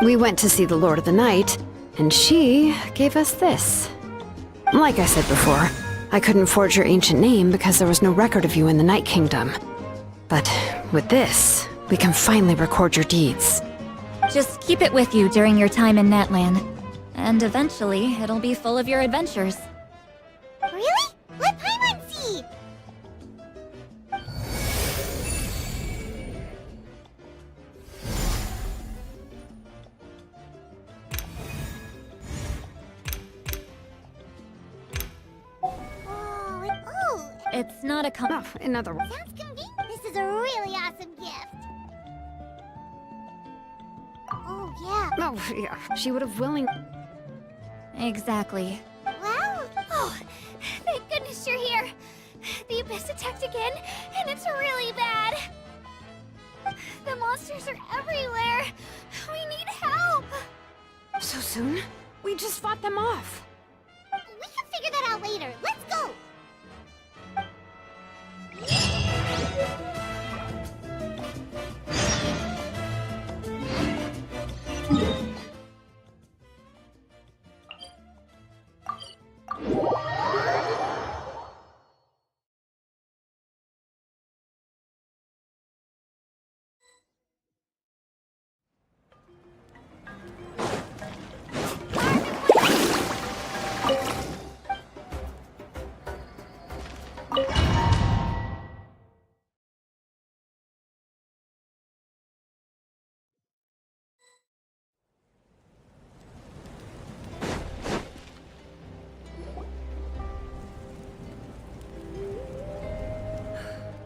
We went to see the Lord of the Night, and she gave us this. Like I said before, I couldn't forge your ancient name because there was no record of you in the Night Kingdom. But with this, we can finally record your deeds. Just keep it with you during your time in Natlan. And eventually, it'll be full of your adventures. Really? Let Paimon see! It's not a Oh, in other words. Sounds convenient. This is a really awesome gift. Oh, yeah. Oh, yeah. She would have willing. Exactly. Well... Oh, thank goodness you're here. The Abyss attacked again, and it's really bad. The monsters are everywhere. We need help. So soon? We just fought them off. We can figure that out later. Let's go.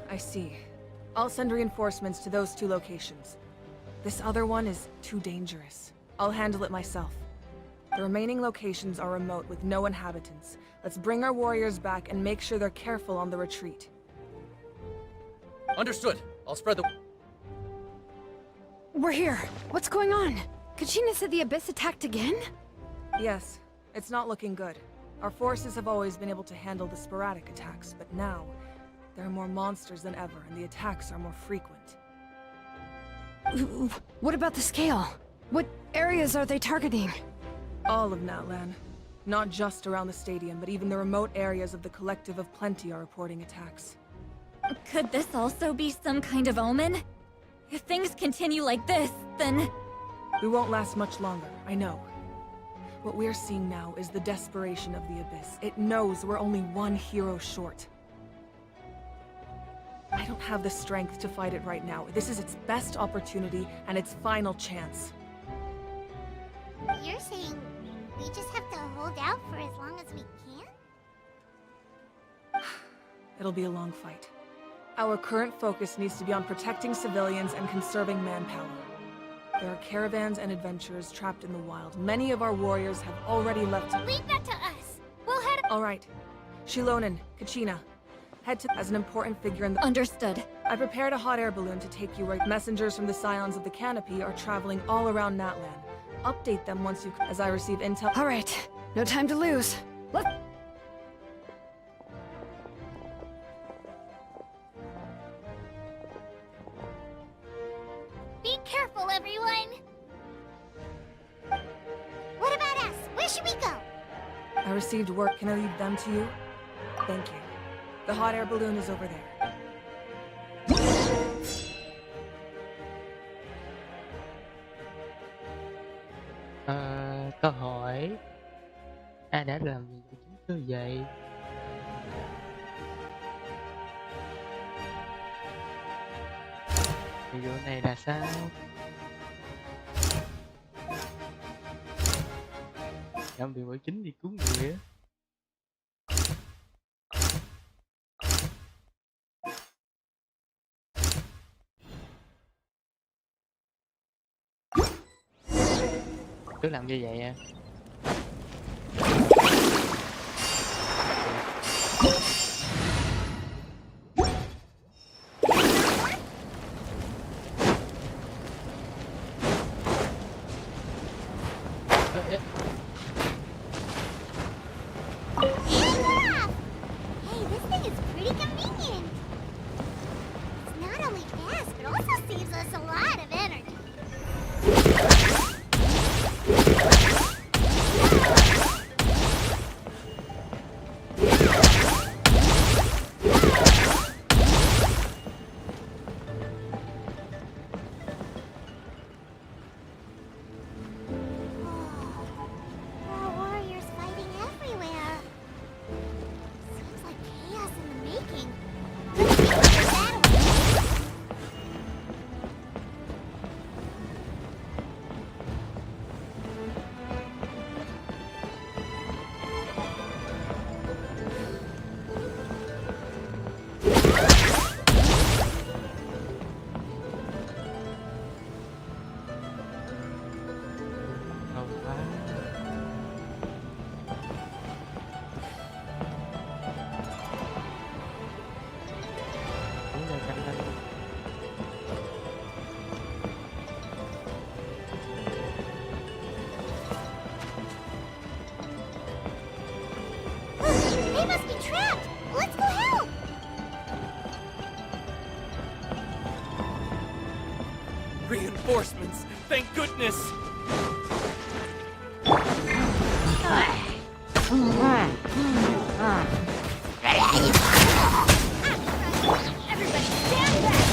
I see. I'll send reinforcements to those 2 locations. This other one is too dangerous. I'll handle it myself. The remaining locations are remote with no inhabitants. Let's bring our warriors back and make sure they're careful on the retreat. Understood. I'll spread the... We're here. What's going on? Kachina said the Abyss attacked again? Yes, it's not looking good. Our forces have always been able to handle the sporadic attacks, but now... there are more monsters than ever, and the attacks are more frequent. What about the scale? What areas are they targeting? All of Natlan. Not just around the stadium, but even the remote areas of the Collective of Plenty are reporting attacks. Could this also be some kind of omen? If things continue like this, then... We won't last much longer, I know. What we're seeing now is the desperation of the Abyss. It knows we're only one hero short. I don't have the strength to fight it right now. This is its best opportunity and its final chance. You're saying we just have to hold out for as long as we can? It'll be a long fight. Our current focus needs to be on protecting civilians and conserving manpower. There are caravans and adventurers trapped in the wild. Many of our warriors have already left. Leave that to us. We'll head... All right. Shilonen, Kachina, head to as an important figure in the... Understood. I prepared a hot air balloon to take you where messengers from the Scions of the Canopy are traveling all around Natlan. Update them once you... as I receive intel... All right. No time to lose. Let's... Be careful, everyone! What about us? Where should we go? I received word. Can I leave them to you? Thank you. The hot air balloon is over there. Câu hỏi ai đã làm gì cho chúng tôi vậy? Video này là sao? Trong điều bởi chính đi cứu người á. Cứ làm như vậy à. Hey, this thing is pretty convenient. It's not only fast, but also saves us a lot of energy. They must be trapped! Let's go help! Reinforcements! Thank goodness! Everybody stand back!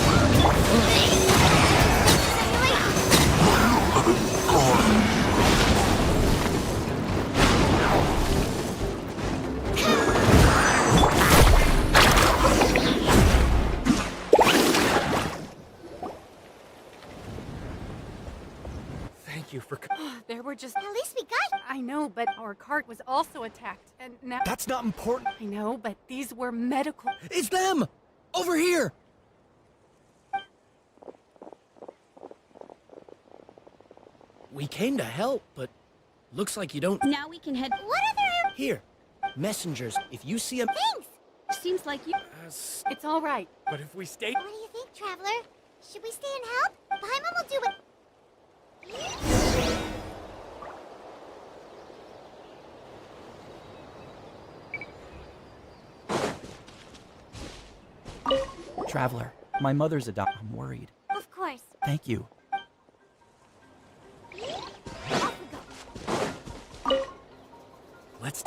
Thank you for There were just... At least we got... I know, but our cart was also attacked, and now... That's not important. I know, but these were medical... It's them! Over here! We came to help, but looks like you don't... Now we can head. What other... Here. Messengers, if you see them... Thanks! Seems like you. It's all right. But if we stay... What do you think, Traveler? Should we stay and help? Paimon will do it. Traveler, my mother's I'm worried. Of course. Thank you. Off we go. Let's...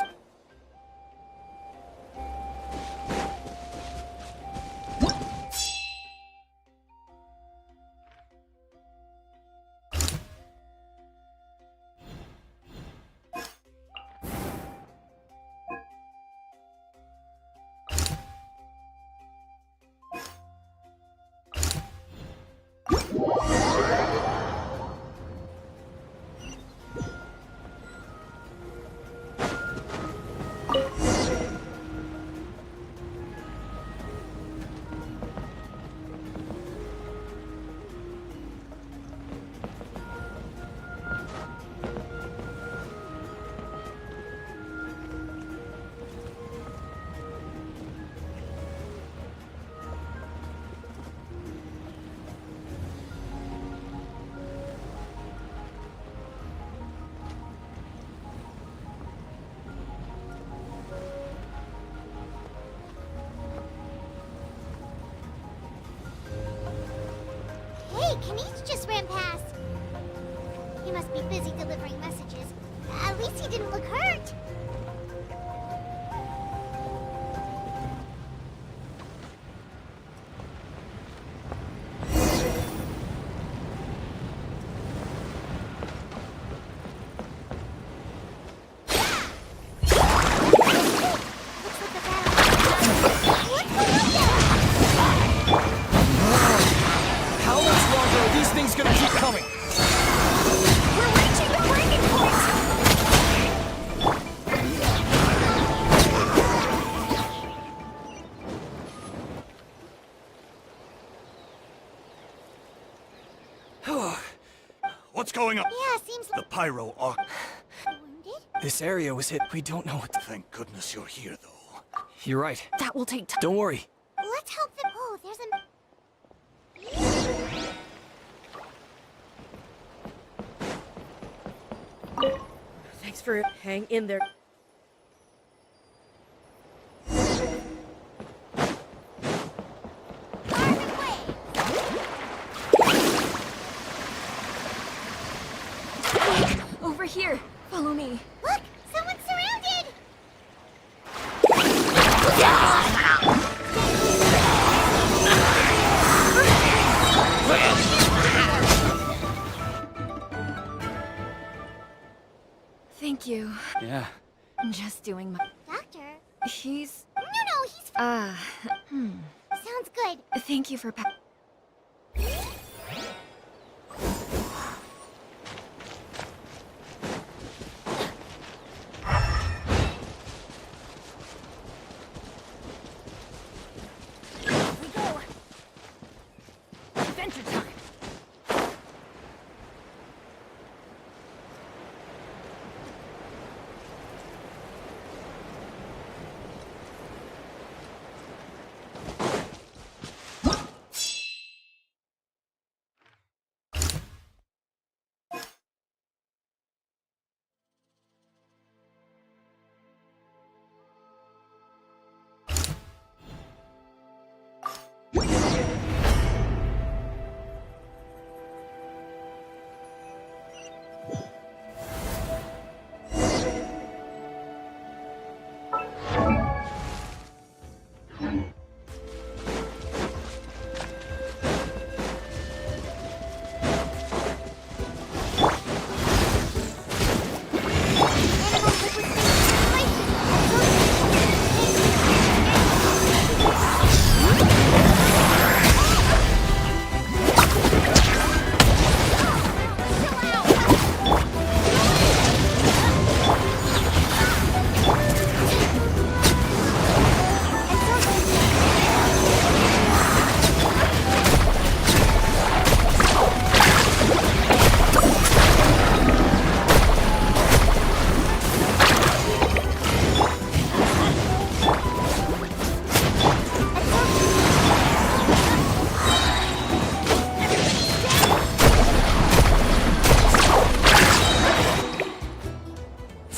Hey, Kanish just ran past. He must be busy delivering messages. At least he didn't look hurt. Looks like the battle. What's going on? How much longer are these things gonna keep coming? We're reaching the breaking point! What's going on? Yeah, seems The like... pyro arc. Wounded? This area was hit. We don't know what to... Thank goodness you're here, though. You're right. That will take time. Don't worry. Let's help them... Oh, there's a... Thanks for hang in there. Over here. Follow me. Look! Someone's surrounded! Thank you. Yeah. I'm just doing my... Doctor? He's... No, he's fine. hmm. Sounds good. Thank you for We go. Adventure time.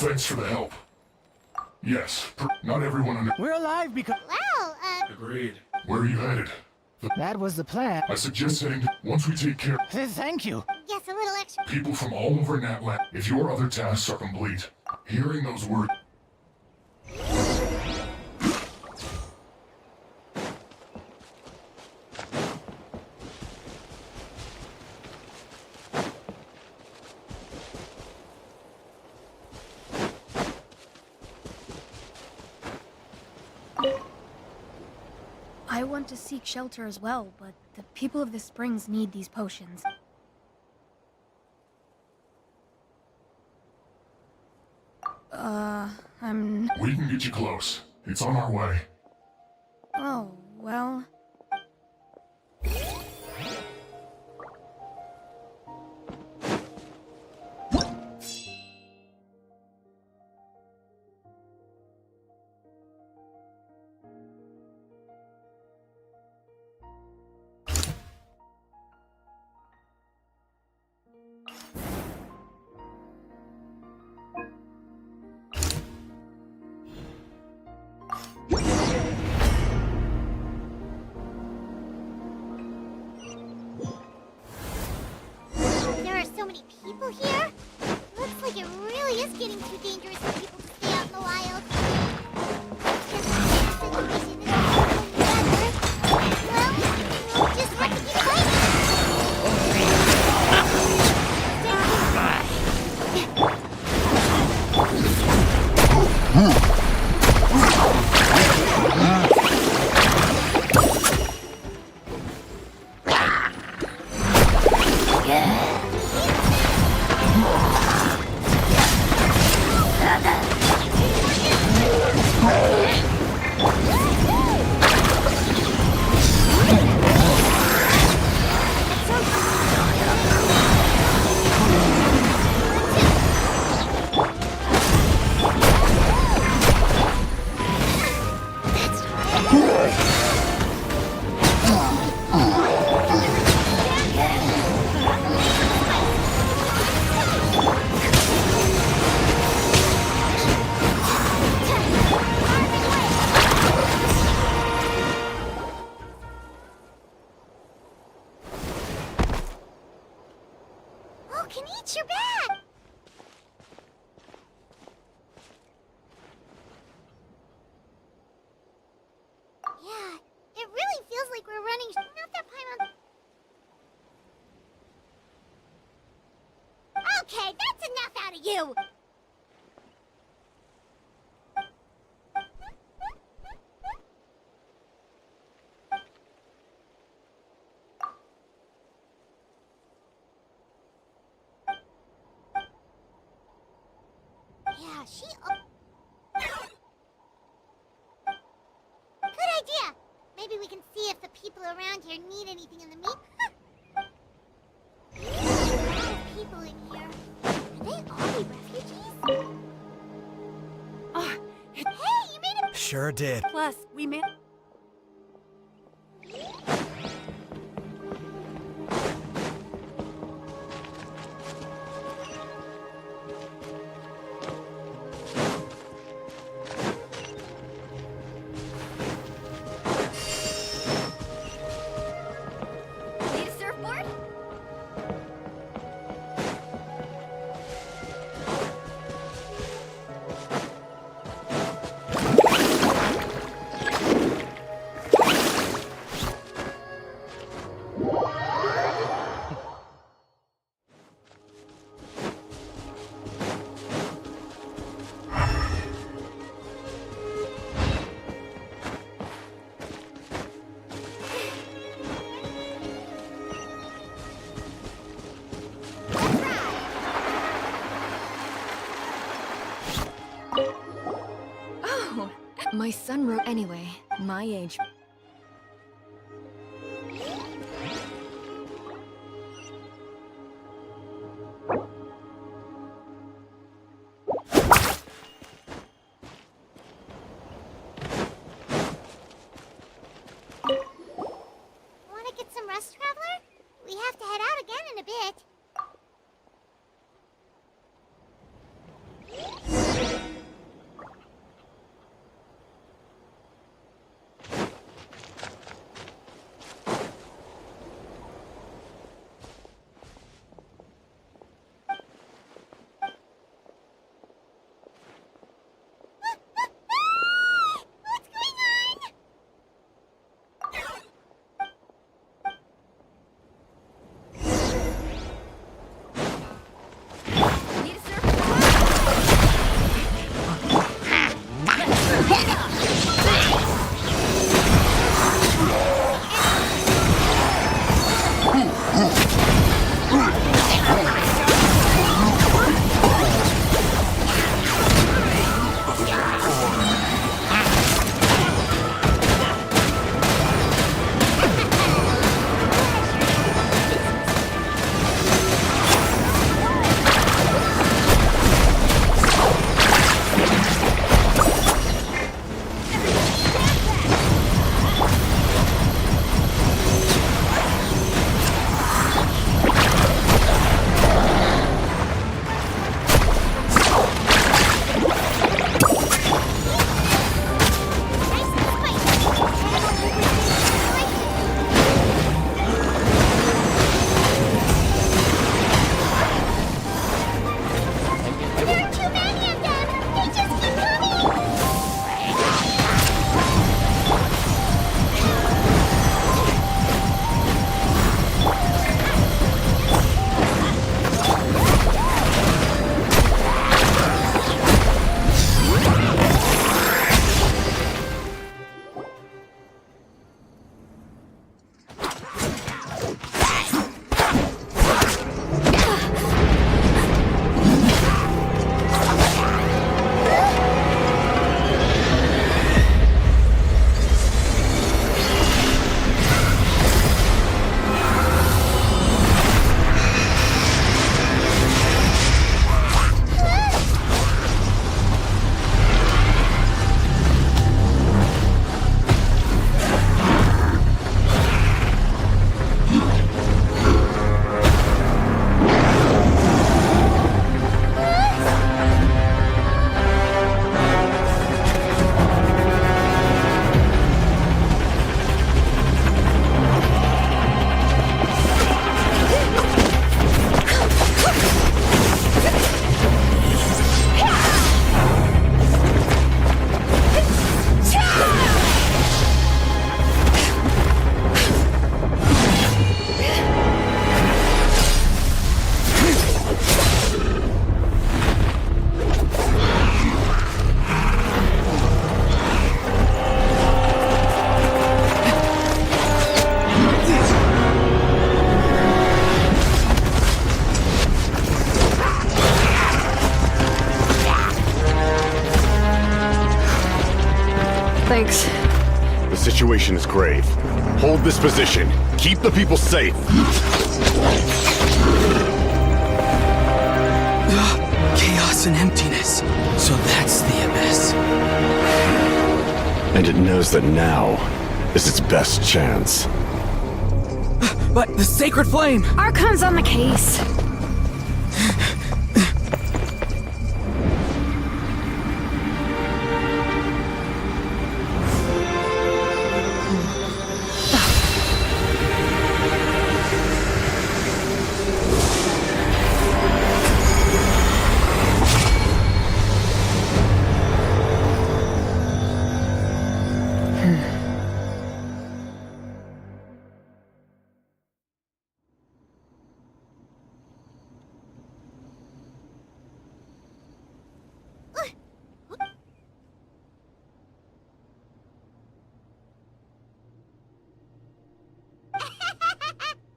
Thanks for the help. Yes, not everyone We're alive because... Well, Agreed. Where are you headed? That was the plan. I suggest heading once we take care Thank you. yes, a little extra. people from all over Natland. If your other tasks are complete, hearing those words. I want to seek shelter as well, but the people of the springs need these potions. We can get you close. It's on our way. Oh, well... There are so many people here. Looks like it really is getting too dangerous for people to stay out in the wild. Just like the situation is getting better. Well, we'll just have to keep fighting. Oh, can eat your back. Yeah, it really feels like we're running. Not that Paimon. Okay, that's enough out of you. Yeah, she... Good idea! Maybe we can see if the people around here need anything in the meat... There's a lot of people in here. Could they all be refugees? Hey, you made it... Sure did. Plus, we made... Need a surfboard? Oh, my son wrote anyway. My age. Want to get some rest, Traveler? We have to head out again in a bit. Thanks. The situation is grave. Hold this position. Keep the people safe. Chaos and emptiness. So that's the abyss. And it knows that now is its best chance. But the sacred flame! Archon's on the case.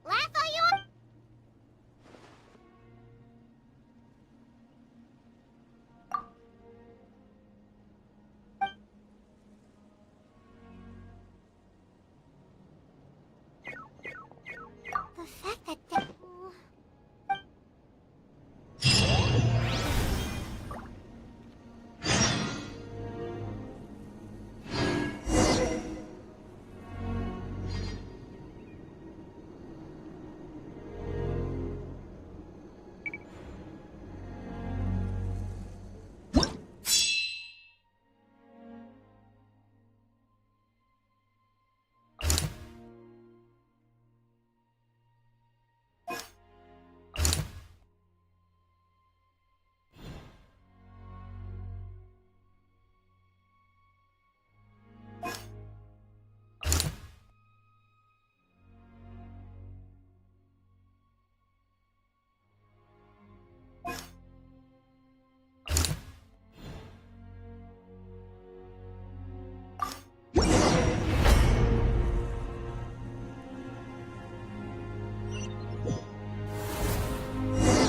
Laugh all you want. The fact that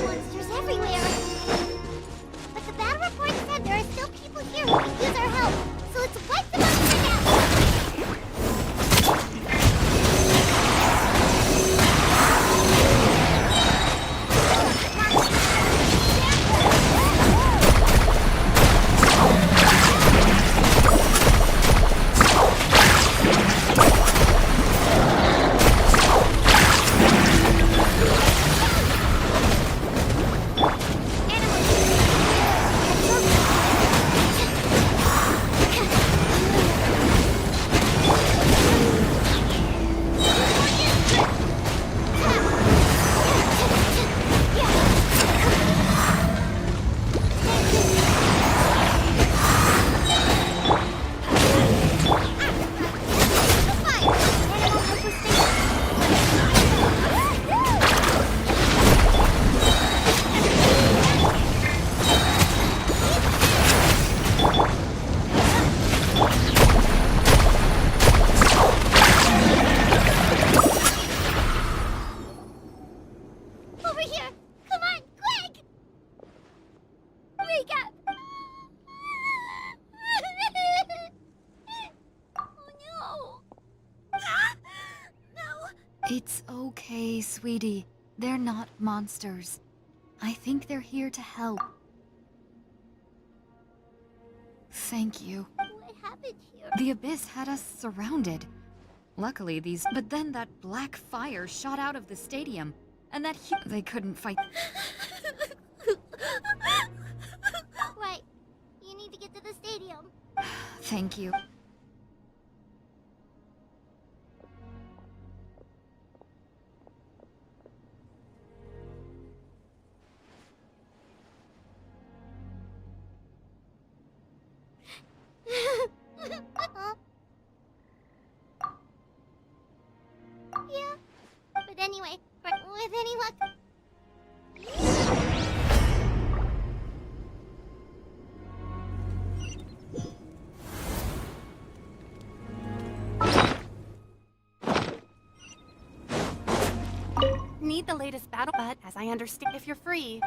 monsters everywhere. But the battle report said there are still people here who could use our help. So let's wipe them out for now. Over here! Come on, quick! Wake up! Oh no! No! It's okay, sweetie. They're not monsters. I think they're here to help. Thank you. What happened here? The abyss had us surrounded. Luckily, But then that black fire shot out of the stadium, and they couldn't fight. Right. You need to get to the stadium. Thank you. Yeah. But anyway, with any luck... Need the latest battle, but as I understand, if you're free.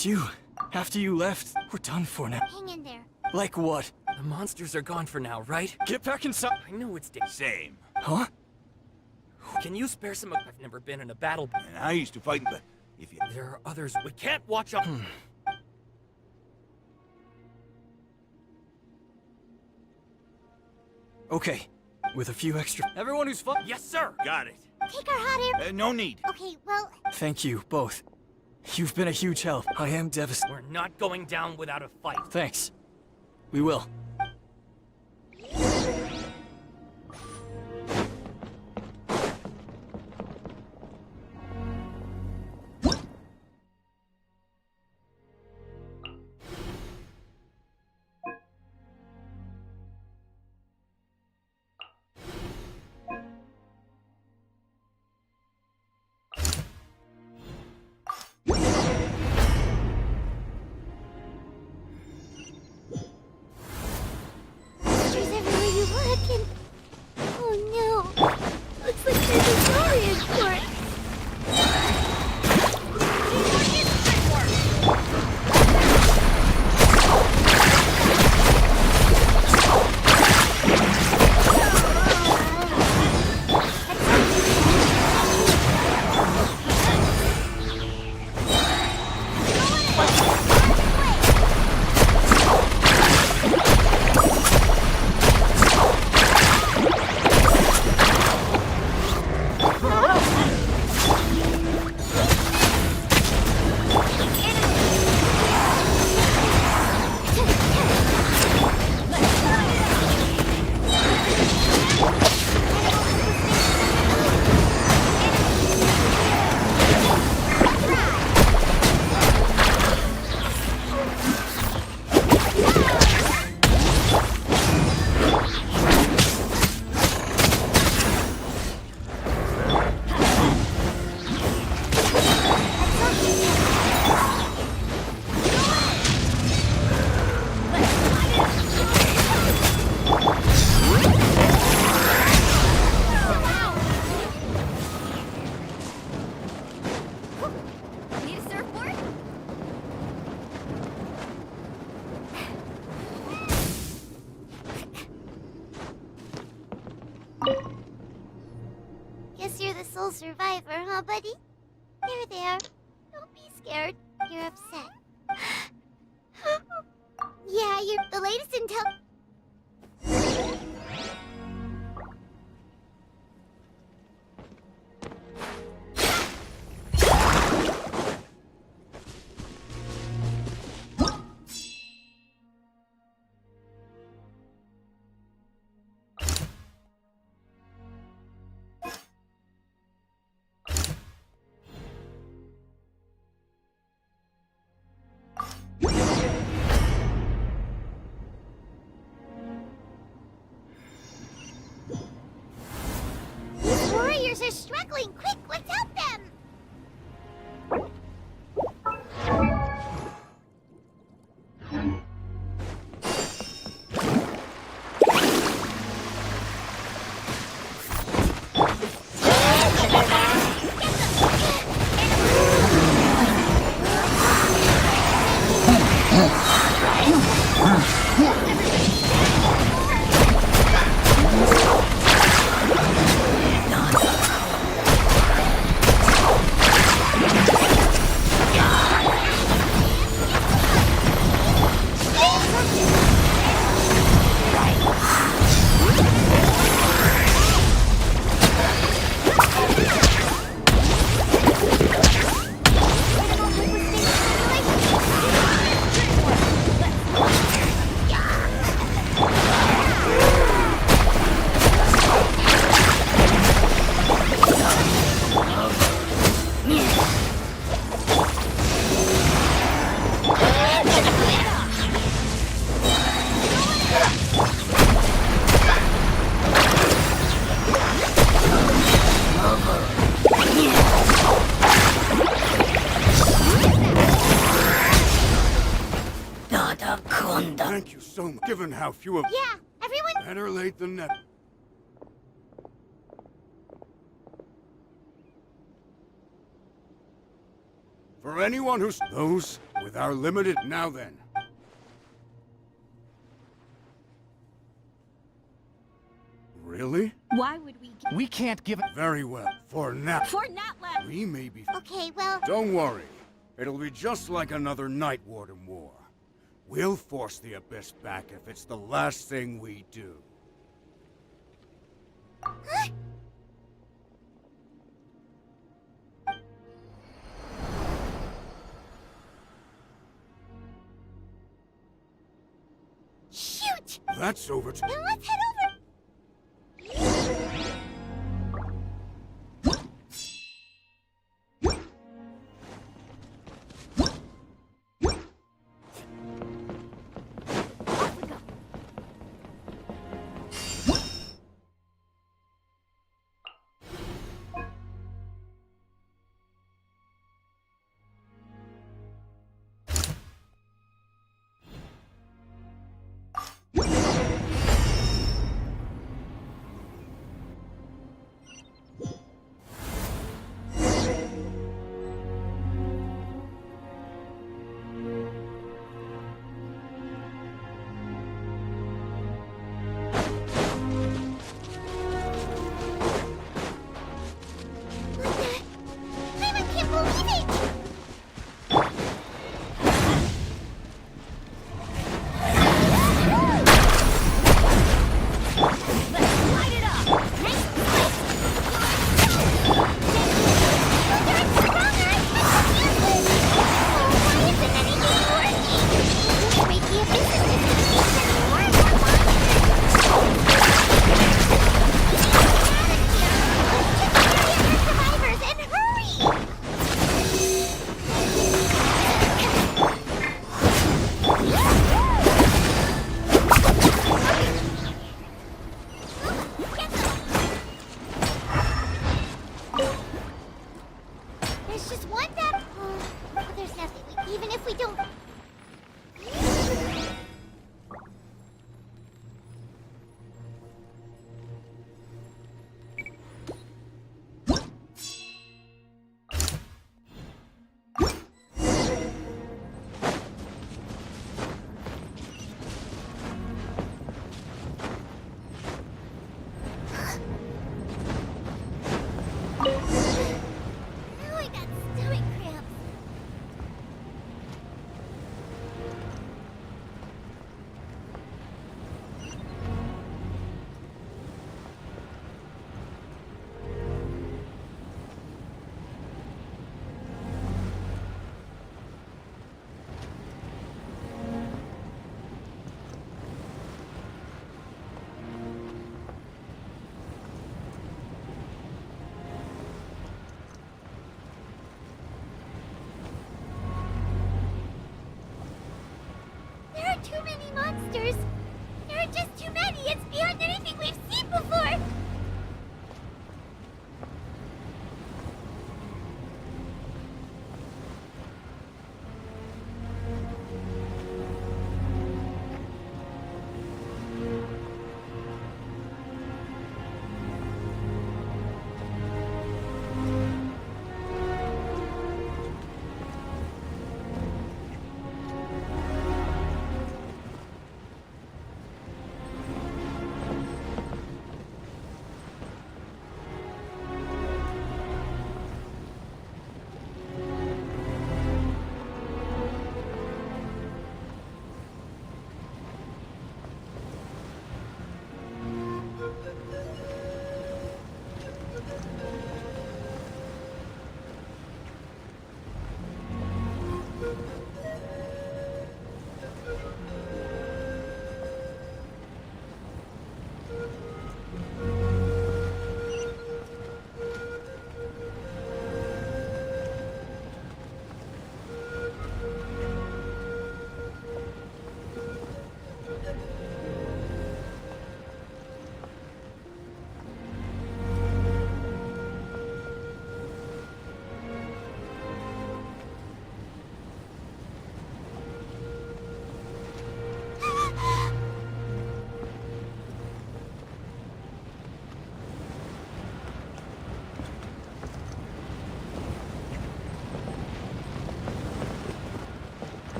It's you. After you left, we're done for now. Hang in there. Like what? The monsters are gone for now, right? Get back inside. I know it's the same. Huh? Can you spare some? I've never been in a battle. And I used to fight, but if you... There are others. We can't watch up. Okay. With a few extra... Everyone who's fought... Yes, sir. Got it. Take our hot air. No need. Okay, well, Thank you, both. You've been a huge help. I am devastated. We're not going down without a fight. Thanks. We will. there's everywhere you look and... Oh no. Looks like there's a Saurian corpse. Need a surfboard? Guess you're the sole survivor, huh, buddy? There. Don't be scared. You're upset. Yeah, you're the latest intel... These warriors are struggling! Quick, let's help them! Thank you so much, given how few of... Yeah, everyone... Better late than never. For anyone who's... Those with our limited... Now then. Really? Why would we get... We can't give it. Very well. For now. For Natlan! We may be... Okay, well... Don't worry. It'll be just like another Night Warden war. We'll force the Abyss back if it's the last thing we do. Huh? Shoot! That's over to... Now let's head over... There's just one bad... Oh, there's nothing. Even if we don't...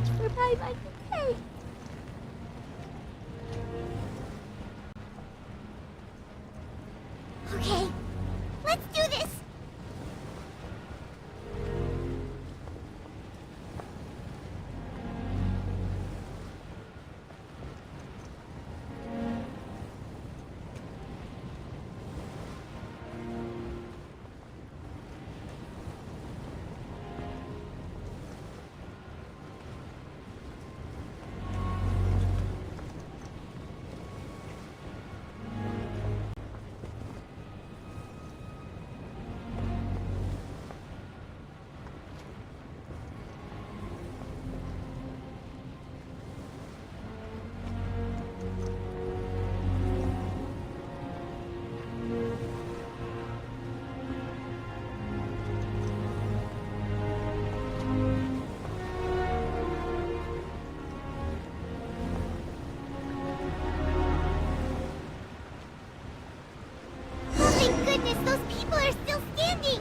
much for Paimon to pay. Okay, let's do this! Thank goodness those people are still standing!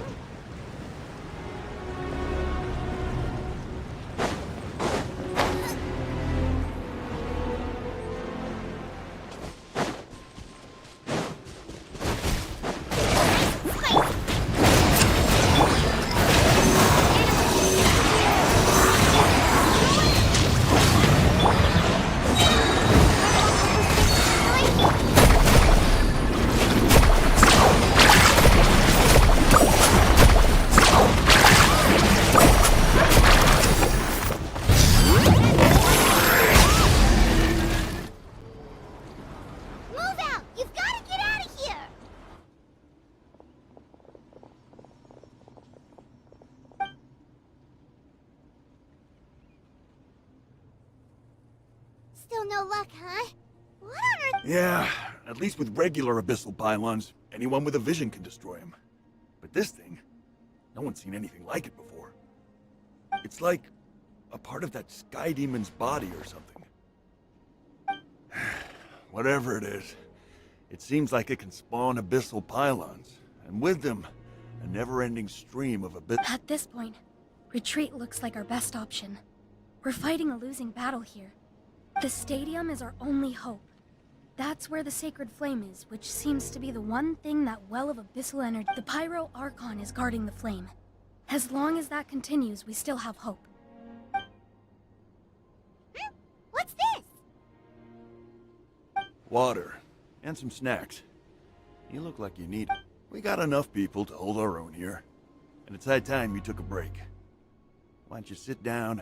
Move out! You've got to get out of here! Still no luck, huh? What on earth? Yeah, at least with regular abyssal pylons, anyone with a vision can destroy them. But this thing, no one's seen anything like it before. It's like a part of that sky demon's body or something. Whatever it is, it seems like it can spawn abyssal pylons, and with them, a never-ending stream of abyss. At this point, retreat looks like our best option. We're fighting a losing battle here. The stadium is our only hope. That's where the sacred flame is, which seems to be the one thing that well of abyssal energy. The Pyro Archon is guarding the flame. As long as that continues, we still have hope. What's this? Water, and some snacks. You look like you need it. We got enough people to hold our own here, and it's high time you took a break. Why don't you sit down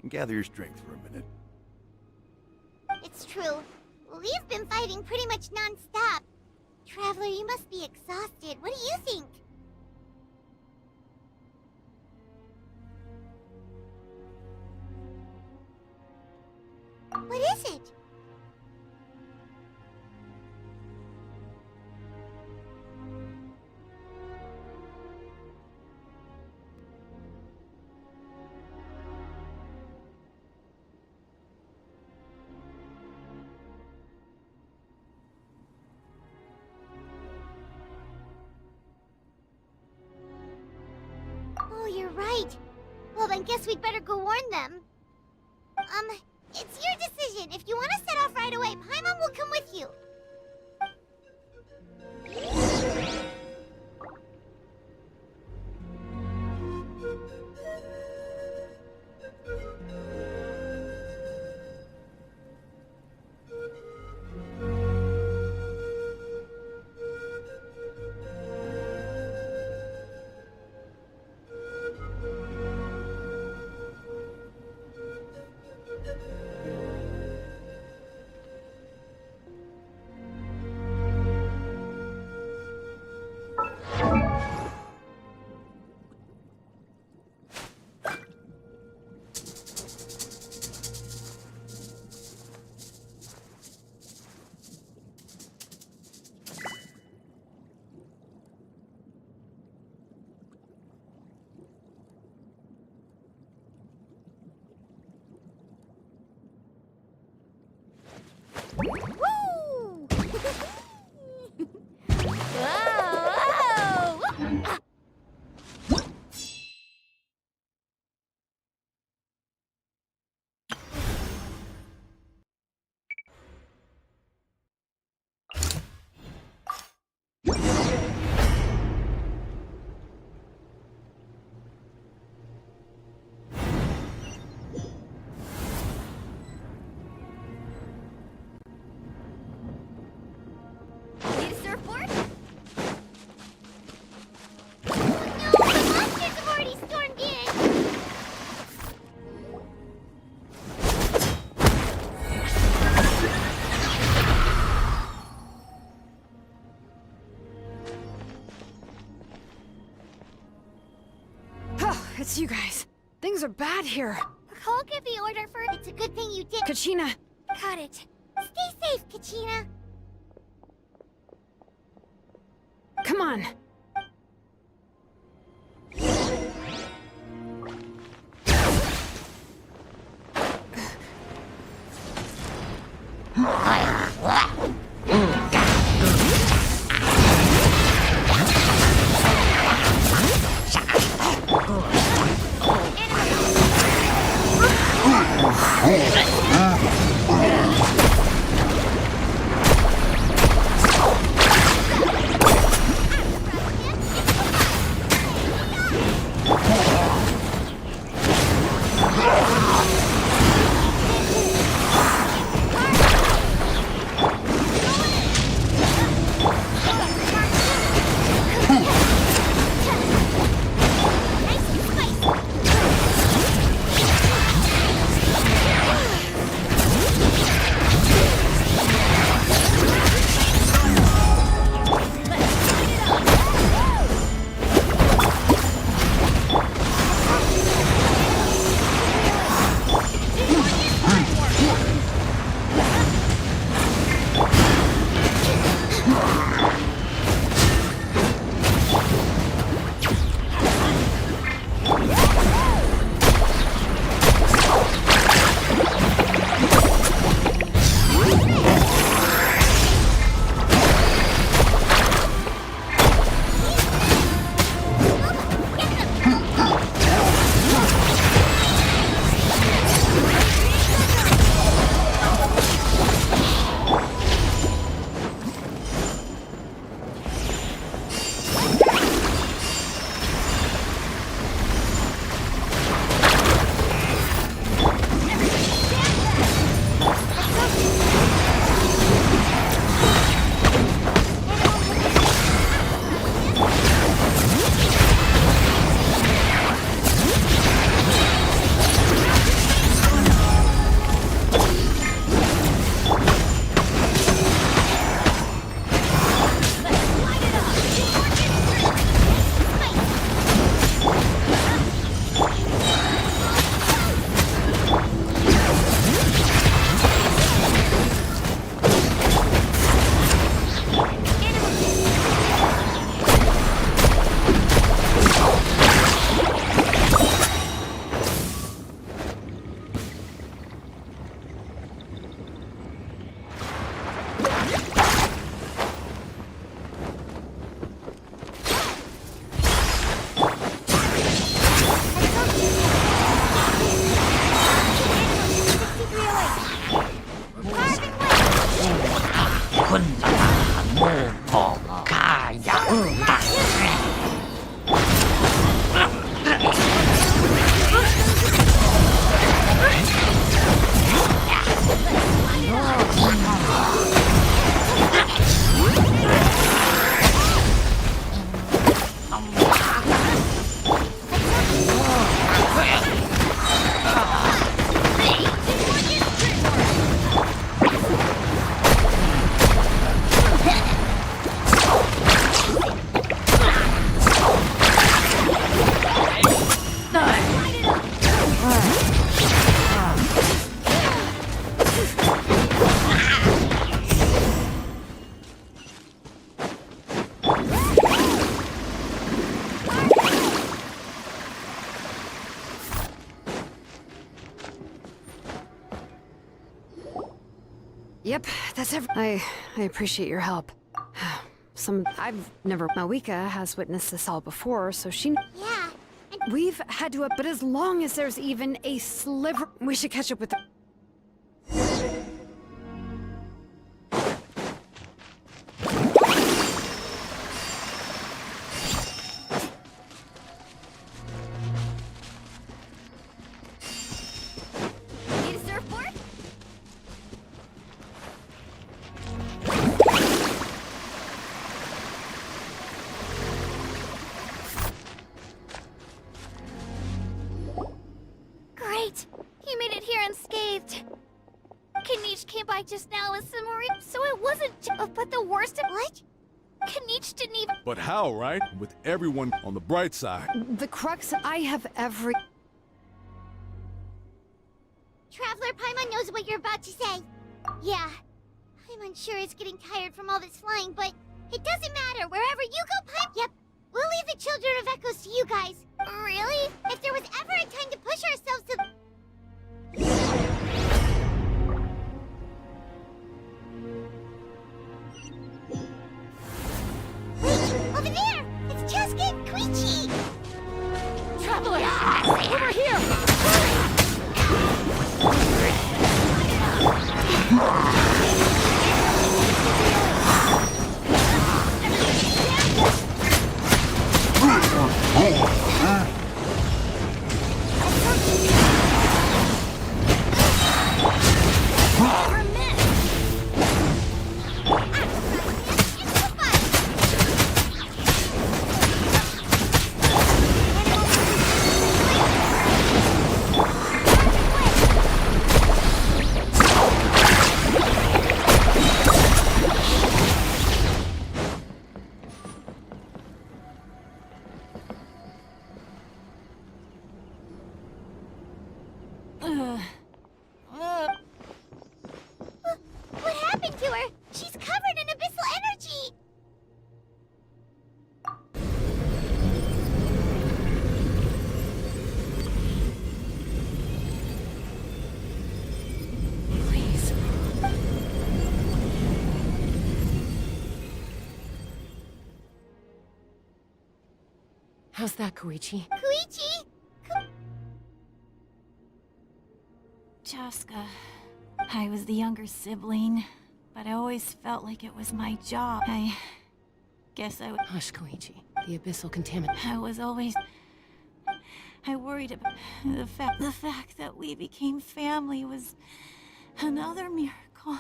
and gather your strength for a minute? It's true. We've been fighting pretty much non-stop. Traveler, you must be exhausted. What do you think? What is it? Oh, you're right. Well, then guess we'd better go warn them. It's your decision. If you want to set off right away, Paimon will come with you. it's you guys. Things are bad here. I'll get the order for... It's a good thing you did. Kachina! Got it. Stay safe, Kachina. Come on! Yep, that's I appreciate your help. I've never... Mawika has witnessed this all before, so she... Yeah. We've had to... But as long as there's even a sliver... We should catch up with the... Need a surfboard? Great! He made it here unscathed. Kanish came by just now with some more... So it wasn't... but the worst of... What? Kanich didn't even... But how, right? With everyone on the bright side. The crux, I have every... Traveler, Paimon knows what you're about to say. Yeah, I'm unsure it's getting tired from all this flying, but it doesn't matter. Wherever you go, Yep, we'll leave the Children of Echoes to you guys. Really? If there was ever a time to push ourselves to... Wait! Over there! It's Cheska and Koichi! Traveler! Over here! What happened to her? She's covered in abyssal energy! Please. How's that, Koichi? Koichi? Cheska. I was the younger sibling, but I always felt like it was my job. I guess I would... Hush, Koichi. The abyssal contaminant. I was always... I worried about the fact that we became family was another miracle.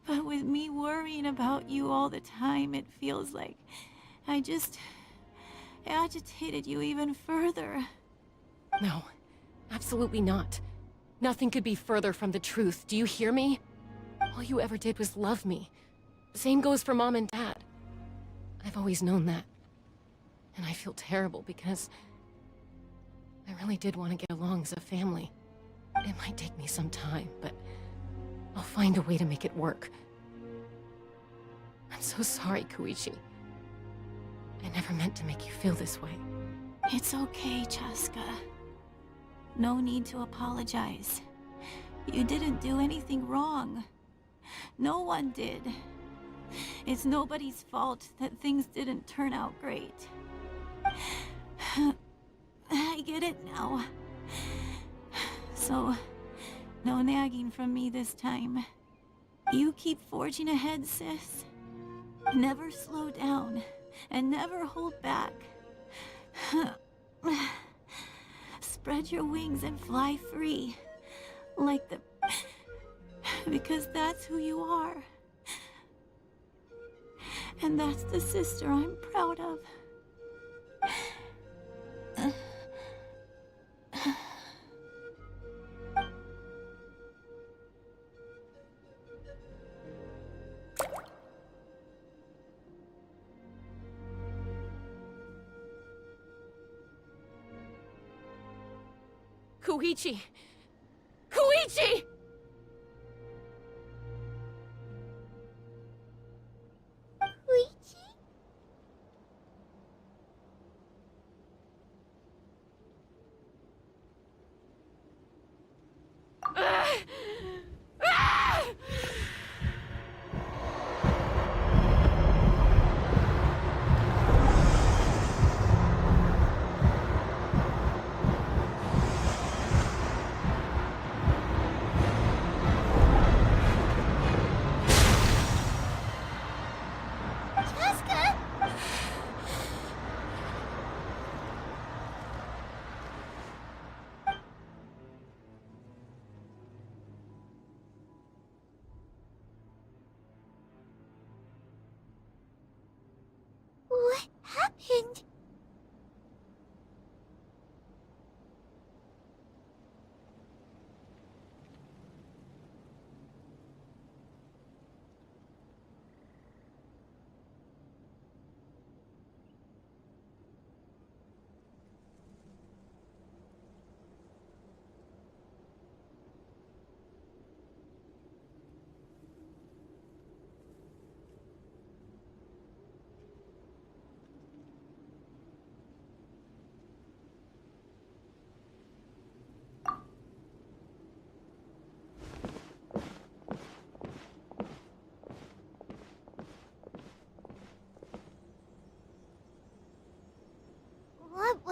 But with me worrying about you all the time, it feels like I just agitated you even further. No, absolutely not. Nothing could be further from the truth. Do you hear me? All you ever did was love me. Same goes for Mom and Dad. I've always known that. And I feel terrible because I really did want to get along as a family. It might take me some time, but I'll find a way to make it work. I'm so sorry, Koichi. I never meant to make you feel this way. It's okay, Cheska. No need to apologize. You didn't do anything wrong. No one did. It's nobody's fault that things didn't turn out great. I get it now. So, no nagging from me this time. You keep forging ahead, sis. Never slow down, and never hold back. Spread your wings and fly free. Like the... Because that's who you are. And that's the sister I'm proud of. Koichi! Koichi! Koichi?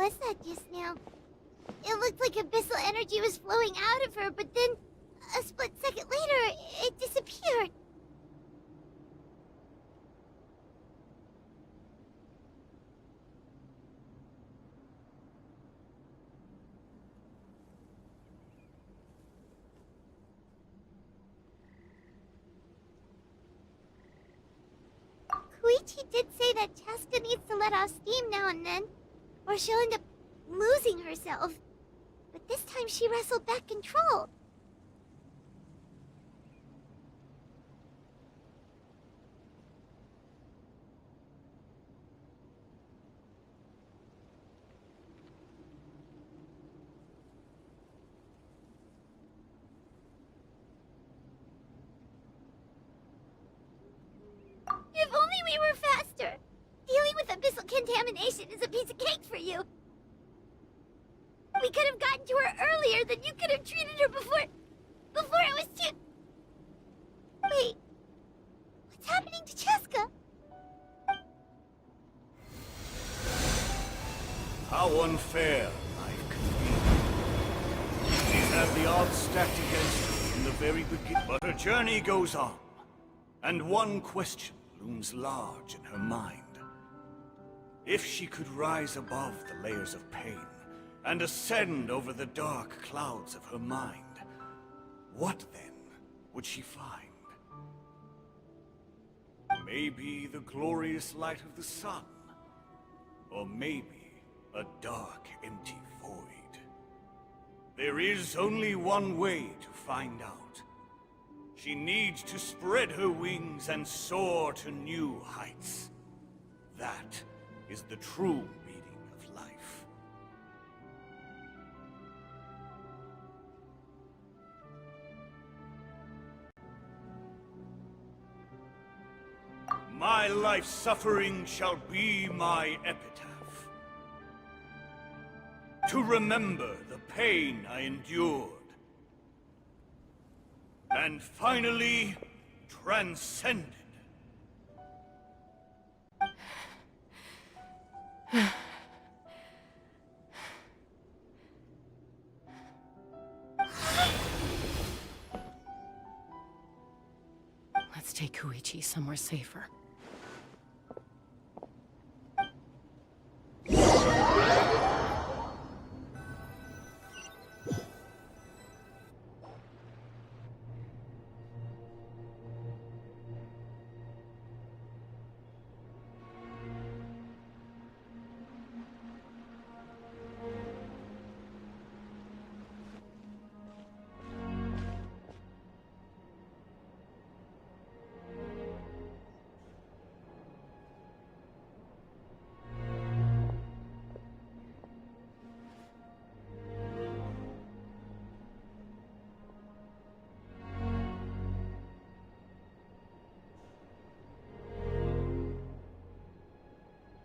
was that just now? It looked like abyssal energy was flowing out of her, but then, a split second later, it disappeared. Koichi did say that Chaska needs to let off steam now and then, or she'll end up losing herself. But this time she wrestled back control. If only we were faster! Dealing with abyssal contamination is a piece of cake for you. We could have gotten to her earlier, then you could have treated her before it was too... Wait. What's happening to Cheska? How unfair life can be. She's had the odds stacked against her from the very beginning. But her journey goes on. And one question looms large in her mind. If she could rise above the layers of pain and ascend over the dark clouds of her mind, what then would she find? Maybe the glorious light of the sun, or maybe a dark, empty void. There is only one way to find out. She needs to spread her wings and soar to new heights. That is the true meaning of life. My life's suffering shall be my epitaph. To remember the pain I endured. And finally, transcended. Let's take Koichi somewhere safer.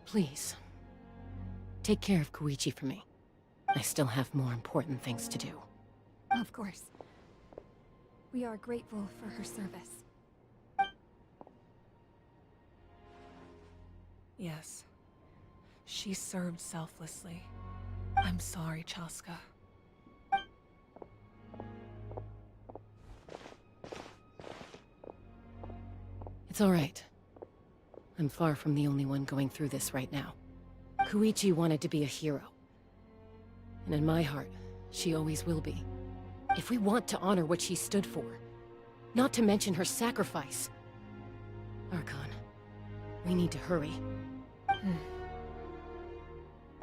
Please, take care of Koichi for me. I still have more important things to do. Of course. We are grateful for her service. Yes. She served selflessly. I'm sorry, Chaska. It's all right. I'm far from the only one going through this right now. Koichi wanted to be a hero. And in my heart, she always will be. If we want to honor what she stood for, not to mention her sacrifice. Archon, we need to hurry.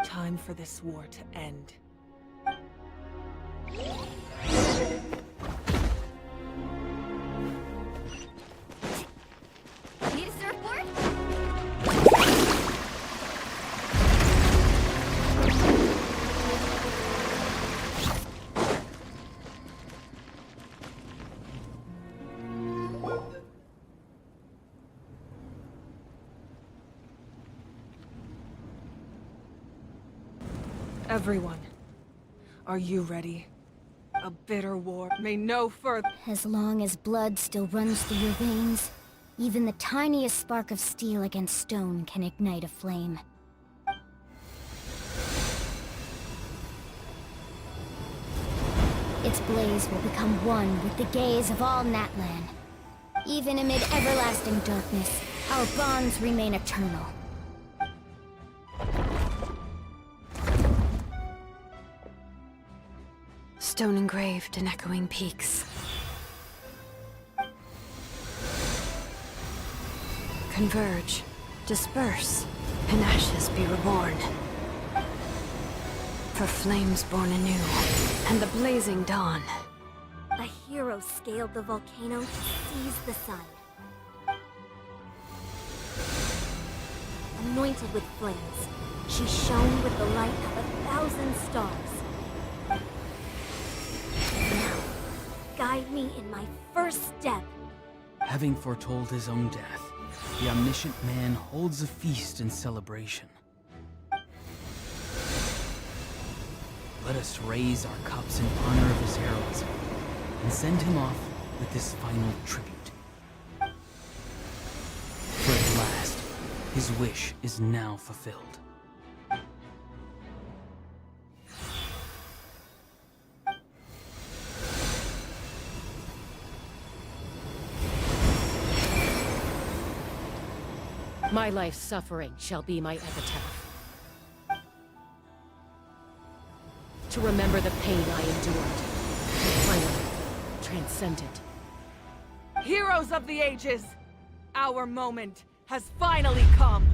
Time for this war to end. Need a surfboard? Everyone, are you ready? A bitter war may no further. As long as blood still runs through your veins, even the tiniest spark of steel against stone can ignite a flame. Its blaze will become one with the gaze of all Natlan. Even amid everlasting darkness, our bonds remain eternal. Stone engraved in echoing peaks. Converge, disperse, in ashes be reborn. For flames born anew, and the blazing dawn. A hero scaled the volcano to seize the sun. Anointed with flames, she shone with the light of 1,000 stars. Now, guide me in my first step. Having foretold his own death, the omniscient man holds a feast in celebration. Let us raise our cups in honor of his heroism, and send him off with this final tribute. For at last, his wish is now fulfilled. My life's suffering shall be my epitaph. To remember the pain I endured, and finally transcended. Heroes of the ages! Our moment has finally come!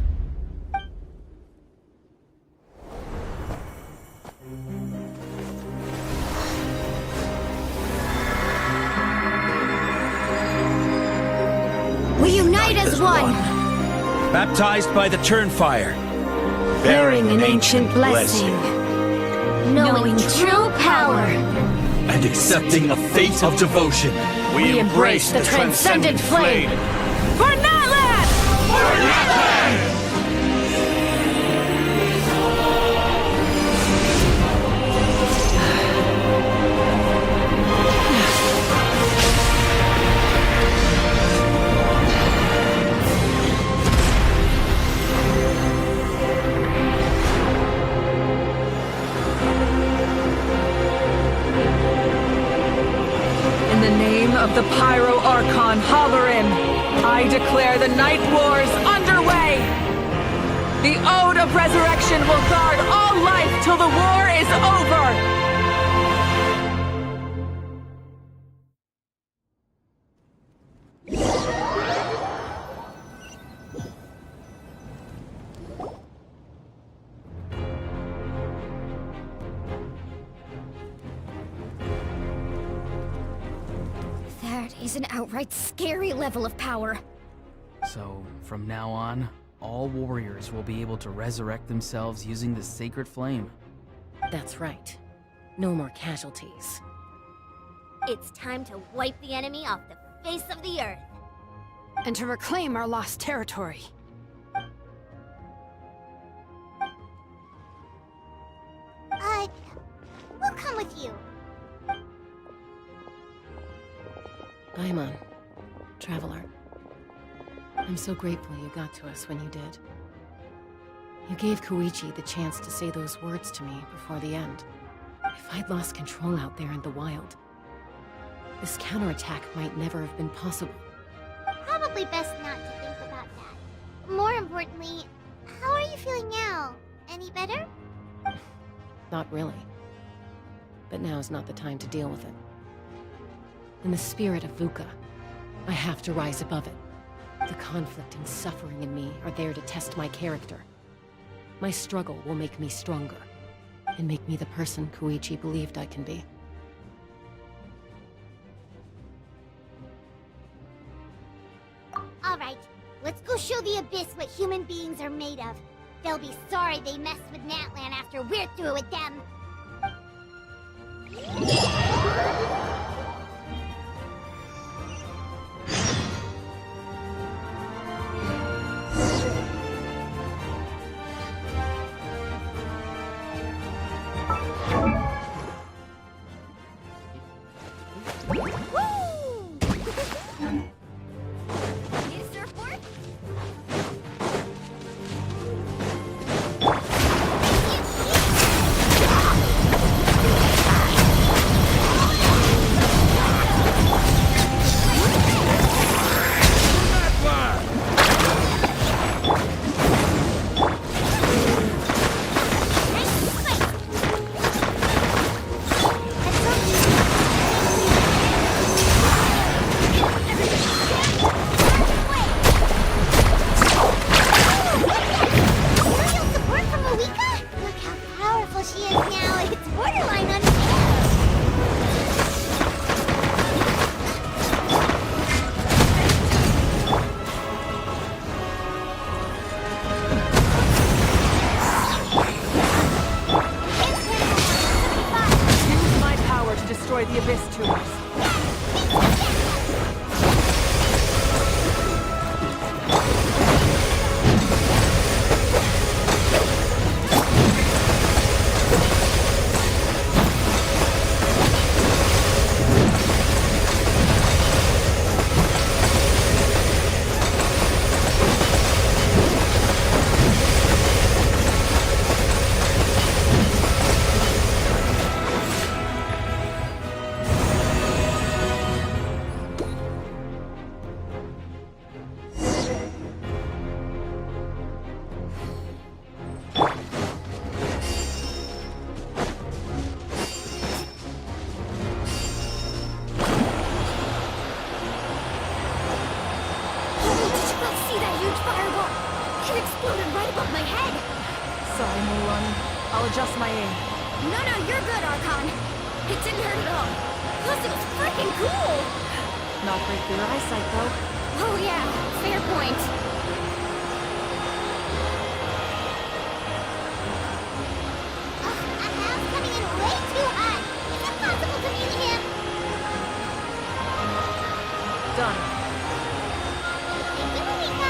We unite as one! Baptized by the Turnfire, Bearing an ancient blessing. Knowing true power. and accepting a fate of devotion. We embrace the transcendent flame! For Natlan! For Natlan! In the name of the Pyro Archon Halloran, I declare the Night Wars underway! The Ode of Resurrection will guard all life till the war is over! That is an outright scary level of power. So, from now on, all warriors will be able to resurrect themselves using the sacred flame. That's right. No more casualties. It's time to wipe the enemy off the face of the earth. And to reclaim our lost territory. We'll come with you. Paimon, Traveler. I'm so grateful you got to us when you did. You gave Koichi the chance to say those words to me before the end. If I'd lost control out there in the wild, this counterattack might never have been possible. Probably best not to think about that. More importantly, how are you feeling now? Any better? Not really. But now's not the time to deal with it. In the spirit of VUCA, I have to rise above it. The conflict and suffering in me are there to test my character. My struggle will make me stronger, and make me the person Koichi believed I can be. Alright, let's go show the Abyss what human beings are made of. They'll be sorry they messed with Natlan after we're through with them. this to us. Sorry, Mulan. I'll adjust my aim. No, you're good, Archon. It didn't hurt at all. Plus, it was freaking cool! Not great for your eyesight, though. Oh yeah, fair point. A house coming in way too hot. Is it possible to mute him? Done. Thank you, Marika.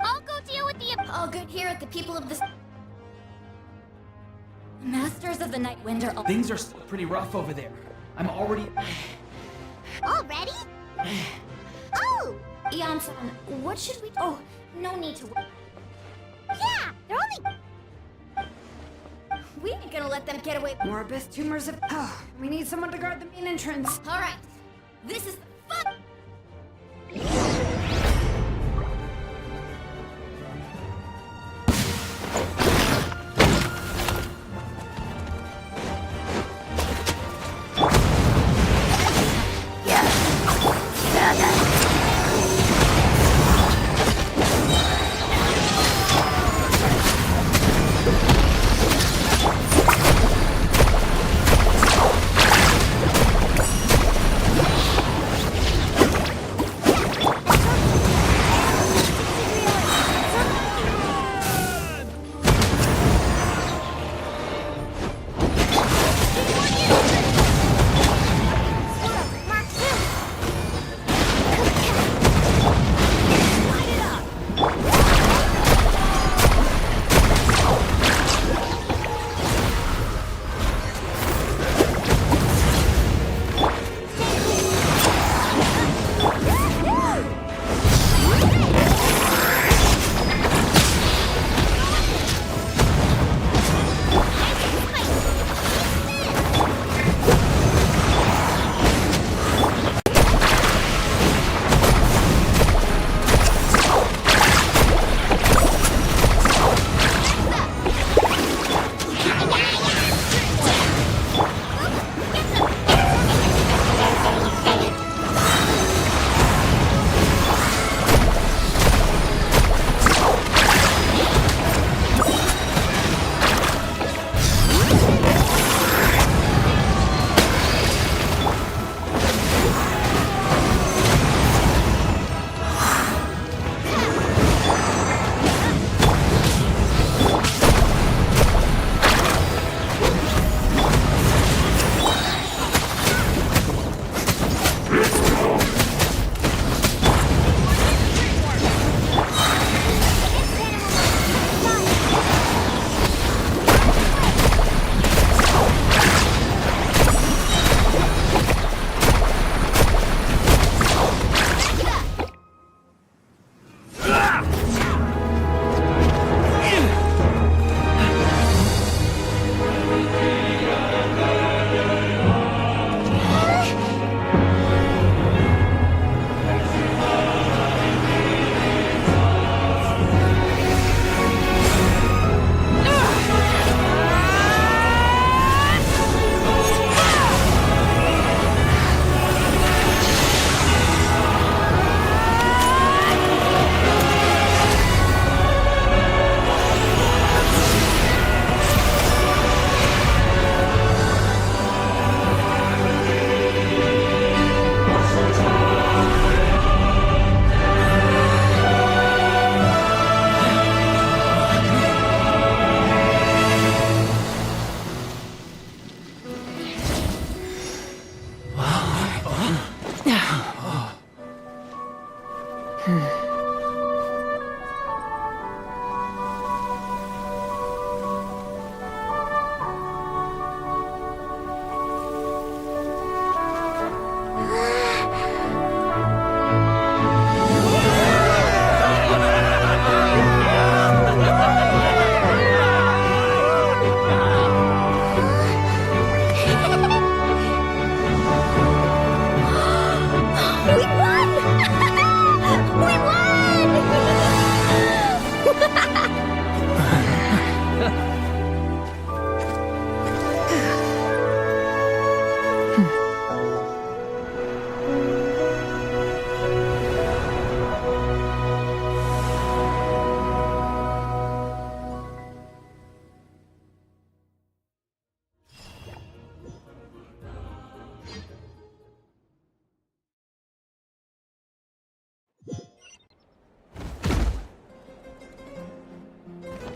I'll go deal with the... All good here at the people of the... Masters of the Night Wind are... Things are still pretty rough over there. I'm already... Already? Oh! Eon-san, what should we... Oh, no need to... Yeah! They're only... We ain't gonna let them get away... More abyss tumors of... Oh, we need someone to guard the main entrance. Alright, this is the fun...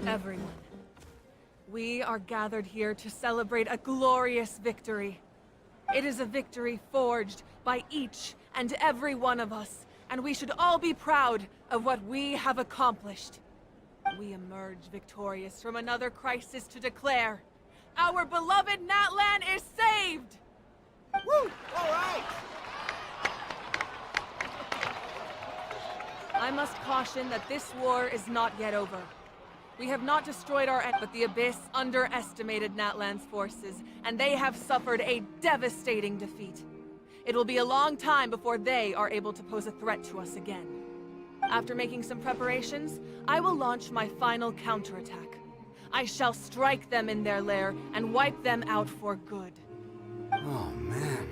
Everyone, we are gathered here to celebrate a glorious victory. It is a victory forged by each and every one of us, and we should all be proud of what we have accomplished. We emerge victorious from another crisis to declare, Our beloved Natlan is saved! Woo! All right! I must caution that this war is not yet over. We have not destroyed our but the Abyss underestimated Natlan's forces, and they have suffered a devastating defeat. It will be a long time before they are able to pose a threat to us again. After making some preparations, I will launch my final counterattack. I shall strike them in their lair and wipe them out for good. Oh, man.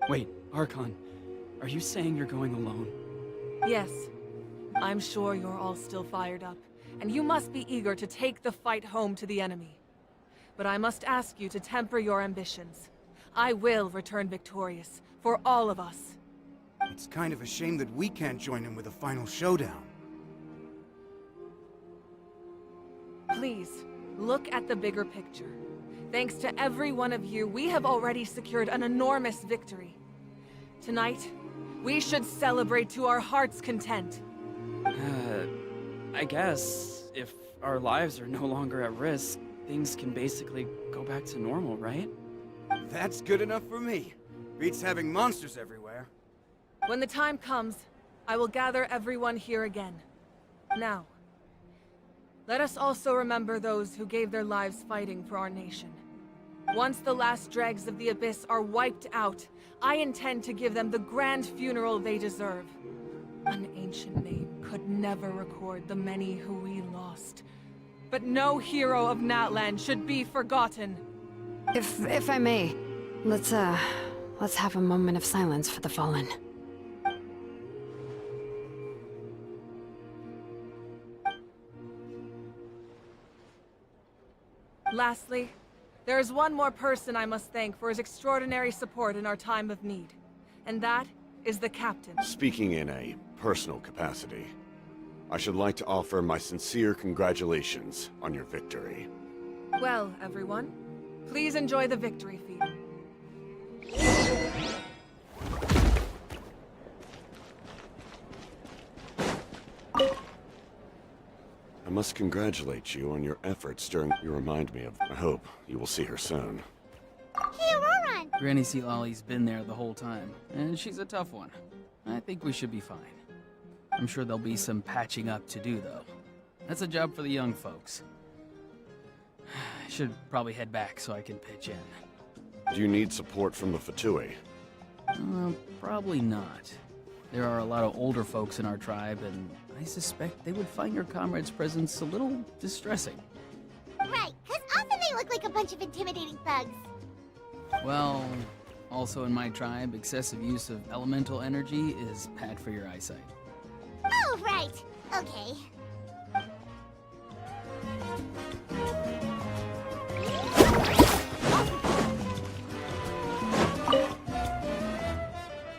Wait, Archon, are you saying you're going alone? Yes. I'm sure you're all still fired up, and you must be eager to take the fight home to the enemy. But I must ask you to temper your ambitions. I will return victorious, for all of us. It's kind of a shame that we can't join in with a final showdown. Please, look at the bigger picture. Thanks to every one of you, we have already secured an enormous victory. Tonight, we should celebrate to our heart's content. I guess if our lives are no longer at risk, things can basically go back to normal, right? That's good enough for me. Beats having monsters everywhere. When the time comes, I will gather everyone here again. Now, let us also remember those who gave their lives fighting for our nation. Once the last dregs of the Abyss are wiped out, I intend to give them the grand funeral they deserve. An ancient name could never record the many who we lost. But no hero of Natlan should be forgotten. If I may, let's have a moment of silence for the fallen. Lastly, there is one more person I must thank for his extraordinary support in our time of need. And that is the Captain. Speaking in a personal capacity, I should like to offer my sincere congratulations on your victory. Well, everyone, please enjoy the victory feed. I must congratulate you on your efforts during... You remind me of... I hope you will see her soon. Hey, Auroran! Granny Sealolly's been there the whole time, and she's a tough one. I think we should be fine. I'm sure there'll be some patching up to do, though. That's a job for the young folks. I should probably head back so I can pitch in. Do you need support from the Fatui? Probably not. There are a lot of older folks in our tribe, and I suspect they would find your comrade's presence a little distressing. Right, because often they look like a bunch of intimidating thugs. Well, also in my tribe, excessive use of elemental energy is bad for your eyesight. Oh, right. Okay.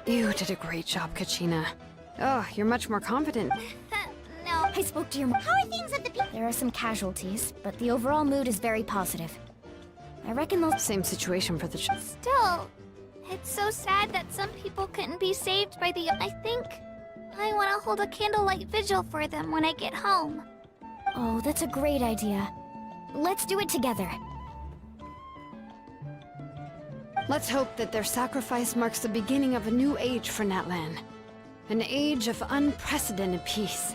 You did a great job, Kachina. Oh, you're much more confident. No. I spoke to your mom. How are things at the There are some casualties, but the overall mood is very positive. I reckon they'll... Same situation for the... Still, it's so sad that some people couldn't be saved by the... I think I want to hold a candlelight vigil for them when I get home. Oh, that's a great idea. Let's do it together. Let's hope that their sacrifice marks the beginning of a new age for Natlan. An age of unprecedented peace.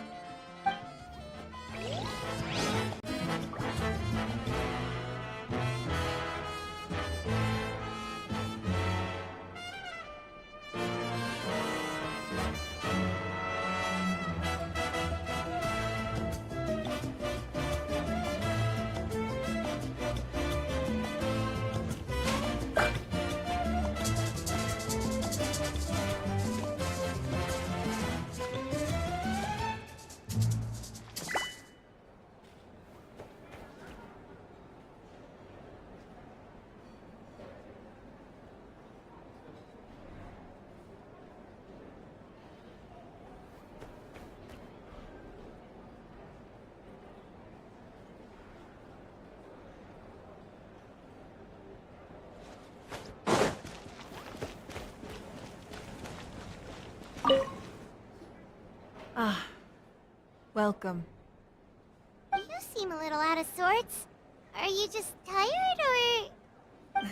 Ah, welcome. You seem a little out of sorts. Are you just tired, or...?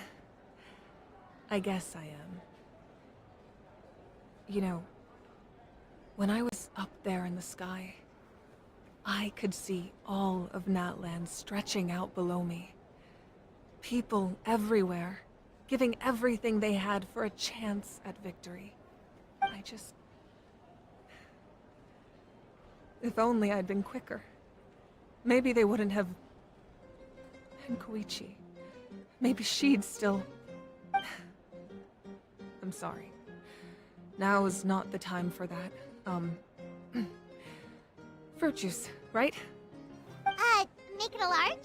I guess I am. You know, when I was up there in the sky, I could see all of Natland stretching out below me. People everywhere, giving everything they had for a chance at victory. If only I'd been quicker. Maybe they wouldn't have... And Koichi. Maybe she'd still... I'm sorry. Now is not the time for that. Fruit juice, right? Make it a large?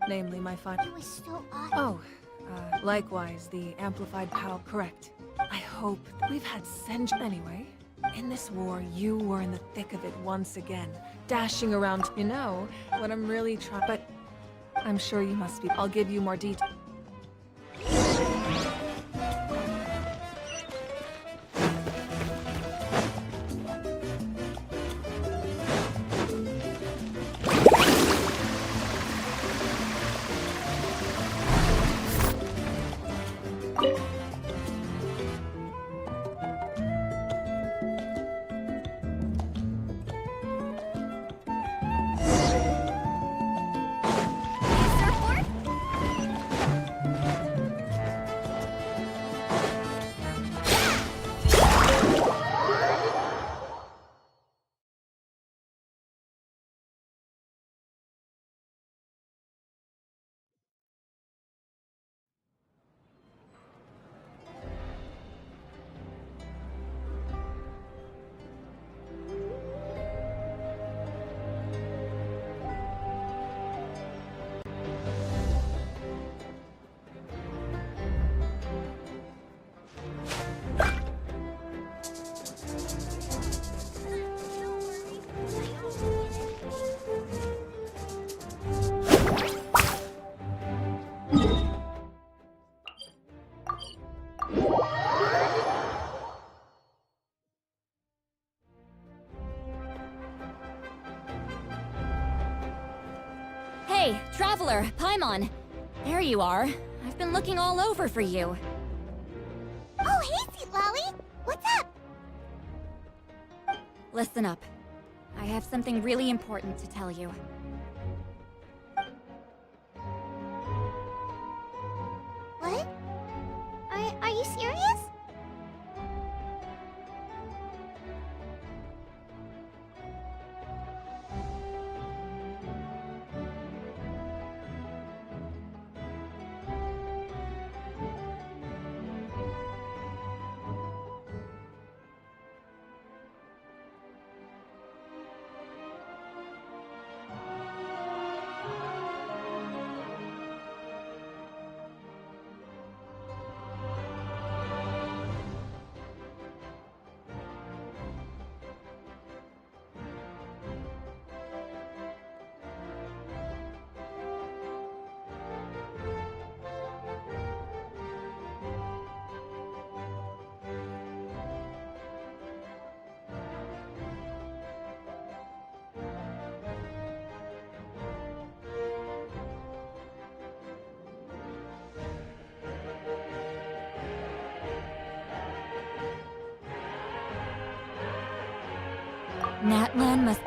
Namely, my final... It was so awesome. Likewise, the amplified power. Correct. I hope we've had Anyway, in this war, you were in the thick of it once again, dashing around. You know, what I'm really trying... But I'm sure you must be... I'll give you more detail. traveler, Paimon. There you are. I've been looking all over for you. Oh, hey, Sweet Lolly! What's up? Listen up. I have something really important to tell you. What? Are you serious? Natlan must...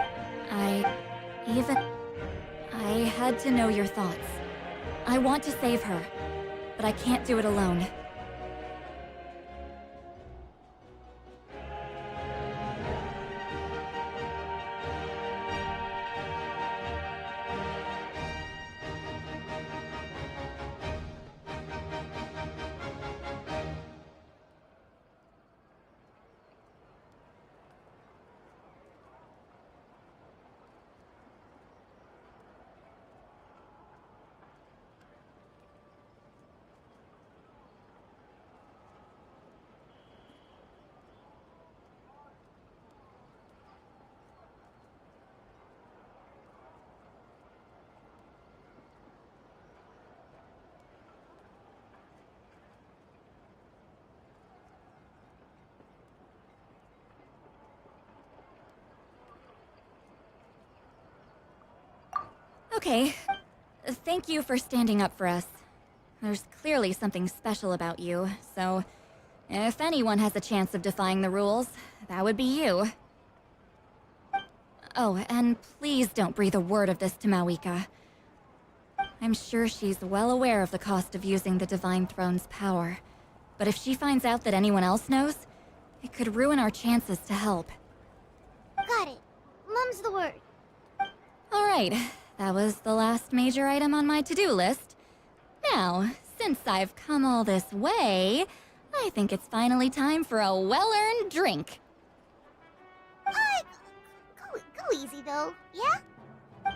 I had to know your thoughts. I want to save her, but I can't do it alone. Okay. Thank you for standing up for us. There's clearly something special about you, so if anyone has a chance of defying the rules, that would be you. Oh, and please don't breathe a word of this to Mawika. I'm sure she's well aware of the cost of using the Divine Throne's power, but if she finds out that anyone else knows, it could ruin our chances to help. Got it. Mum's the word. All right. That was the last major item on my to-do list. Now, since I've come all this way, I think it's finally time for a well-earned drink. Go easy, though, yeah?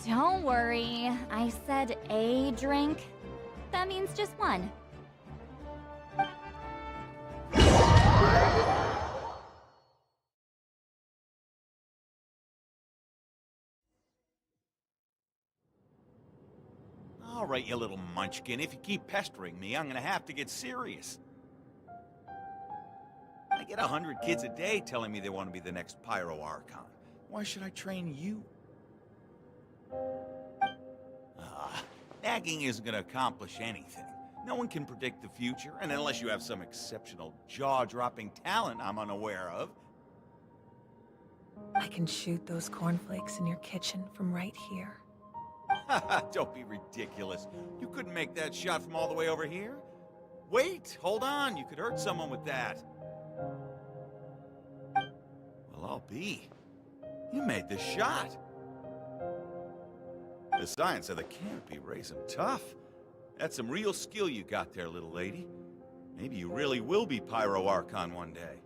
Don't worry, I said a drink. That means just one. All right, you little munchkin. If you keep pestering me, I'm gonna have to get serious. I get 100 kids a day telling me they want to be the next Pyro Archon. Why should I train you? Nagging isn't gonna accomplish anything. No one can predict the future, and unless you have some exceptional jaw-dropping talent I'm unaware of. I can shoot those cornflakes in your kitchen from right here. Don't be ridiculous. You couldn't make that shot from all the way over here? Wait, hold on. You could hurt someone with that. Well, I'll be. You made the shot. The science of the canopy raising tough. That's some real skill you got there, little lady. Maybe you really will be Pyro Archon one day.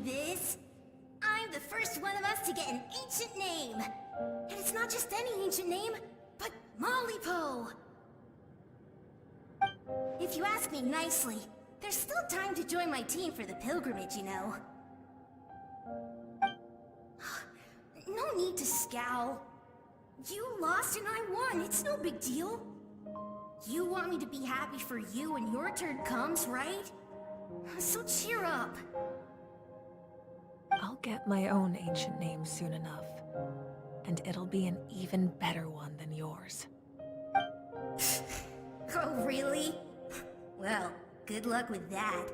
this. I'm the first one of us to get an ancient name. And it's not just any ancient name, but Mollypo. If you ask me nicely, there's still time to join my team for the pilgrimage, you know. No need to scowl. You lost and I won, it's no big deal. You want me to be happy for you when your turn comes, right? So cheer up. I'll get my own ancient name soon enough. And it'll be an even better one than yours. Oh, really? Well, good luck with that.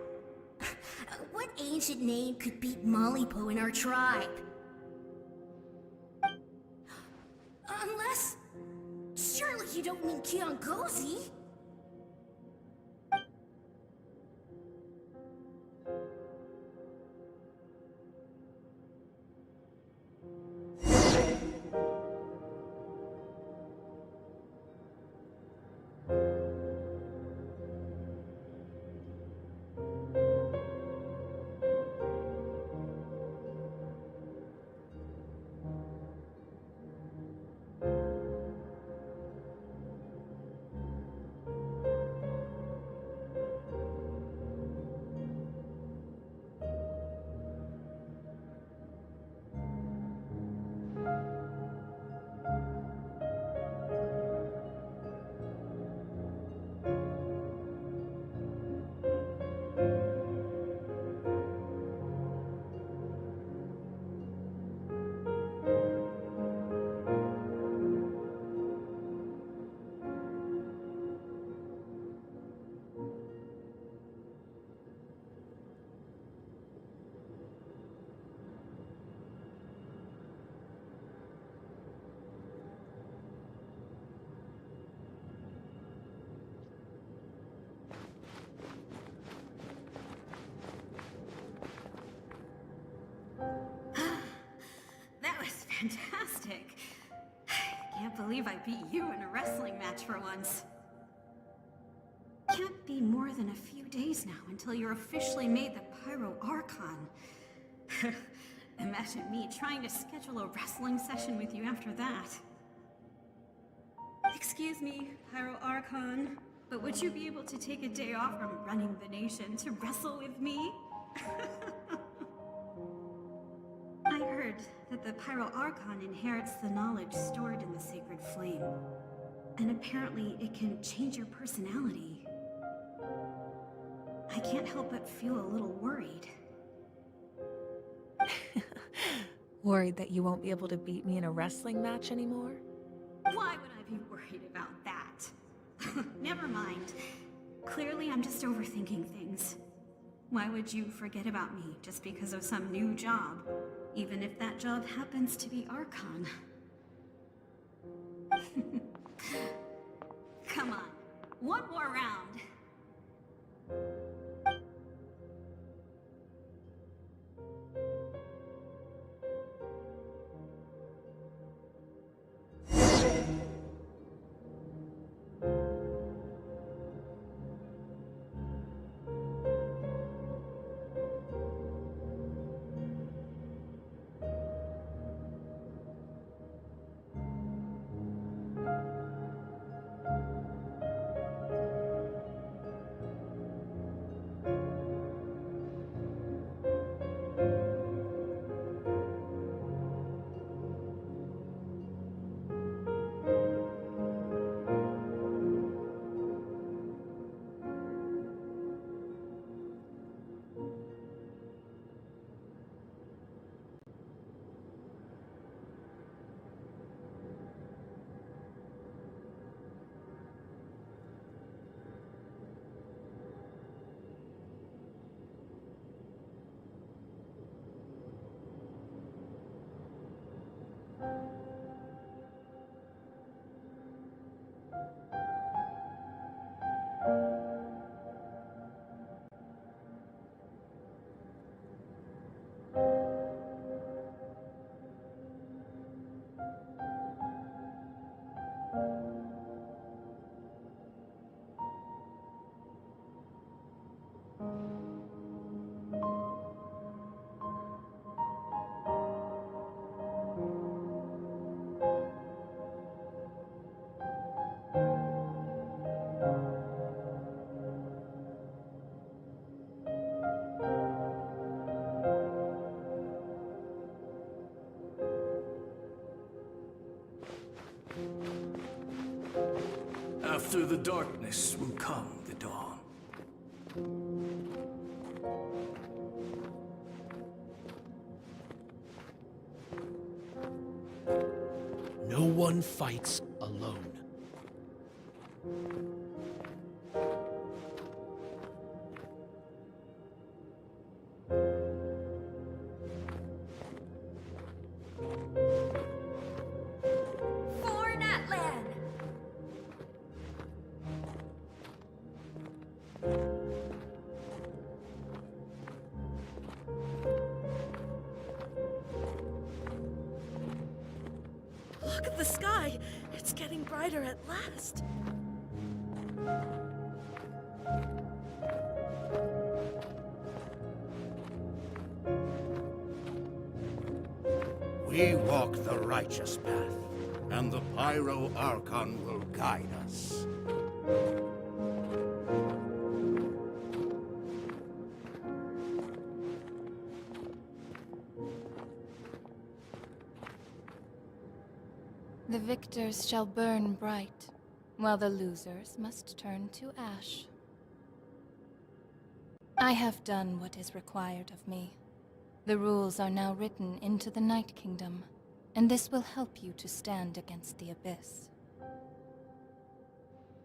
What ancient name could beat Mollypo in our tribe? Unless... surely you don't mean Kiangozi? That was fantastic. I can't believe I beat you in a wrestling match for once. Can't be more than a few days now until you're officially made the Pyro Archon. Imagine me trying to schedule a wrestling session with you after that. Excuse me, Pyro Archon, but would you be able to take a day off from running the nation to wrestle with me? I heard that the Pyro Archon inherits the knowledge stored in the sacred flame. And apparently it can change your personality. I can't help but feel a little worried. Worried that you won't be able to beat me in a wrestling match anymore? Why would I be worried about that? Never mind. Clearly I'm just overthinking things. Why would you forget about me just because of some new job? Even if that job happens to be Archon. Come on, one more round. After the darkness will come the dawn. No one fights alone. For Natlan! Look at the sky! It's getting brighter at last. We walk the righteous path, and the Pyro Archon will guide us. The victors shall burn bright, while the losers must turn to ash. I have done what is required of me. The rules are now written into the Night Kingdom, and this will help you to stand against the Abyss.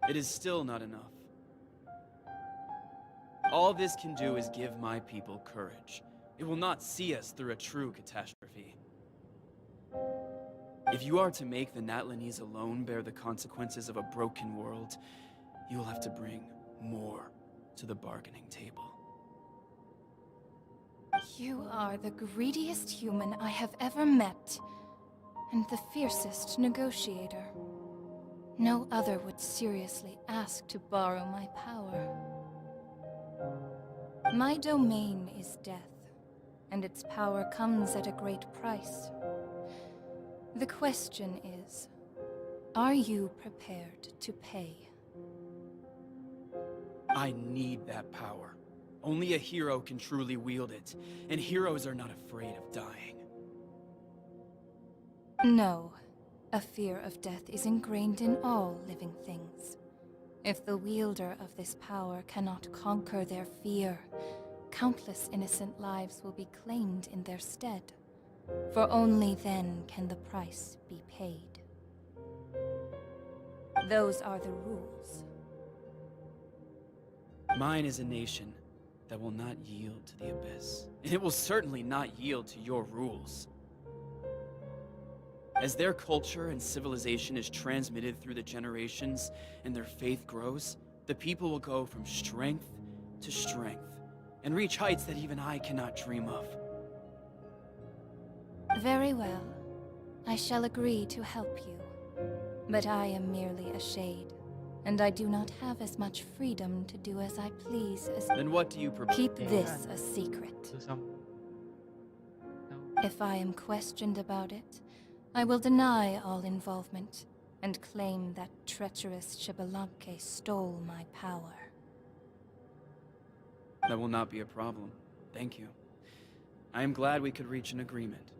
It is still not enough. All this can do is give my people courage. It will not see us through a true catastrophe. If you are to make the Natlanese alone bear the consequences of a broken world, you will have to bring more to the bargaining table. You are the greediest human I have ever met, and the fiercest negotiator. No other would seriously ask to borrow my power. My domain is death, and its power comes at a great price. The question is, are you prepared to pay? I need that power. Only a hero can truly wield it, and heroes are not afraid of dying. No. A fear of death is ingrained in all living things. If the wielder of this power cannot conquer their fear, countless innocent lives will be claimed in their stead. For only then can the price be paid. Those are the rules. Mine is a nation that will not yield to the Abyss, and it will certainly not yield to your rules. As their culture and civilization is transmitted through the generations and their faith grows, the people will go from strength to strength and reach heights that even I cannot dream of. Very well. I shall agree to help you. But I am merely a shade, and I do not have as much freedom to do as I please as— Then what do you propose? Keep this a secret. If I am questioned about it, I will deny all involvement and claim that treacherous Shibalamke stole my power. That will not be a problem. Thank you. I am glad we could reach an agreement.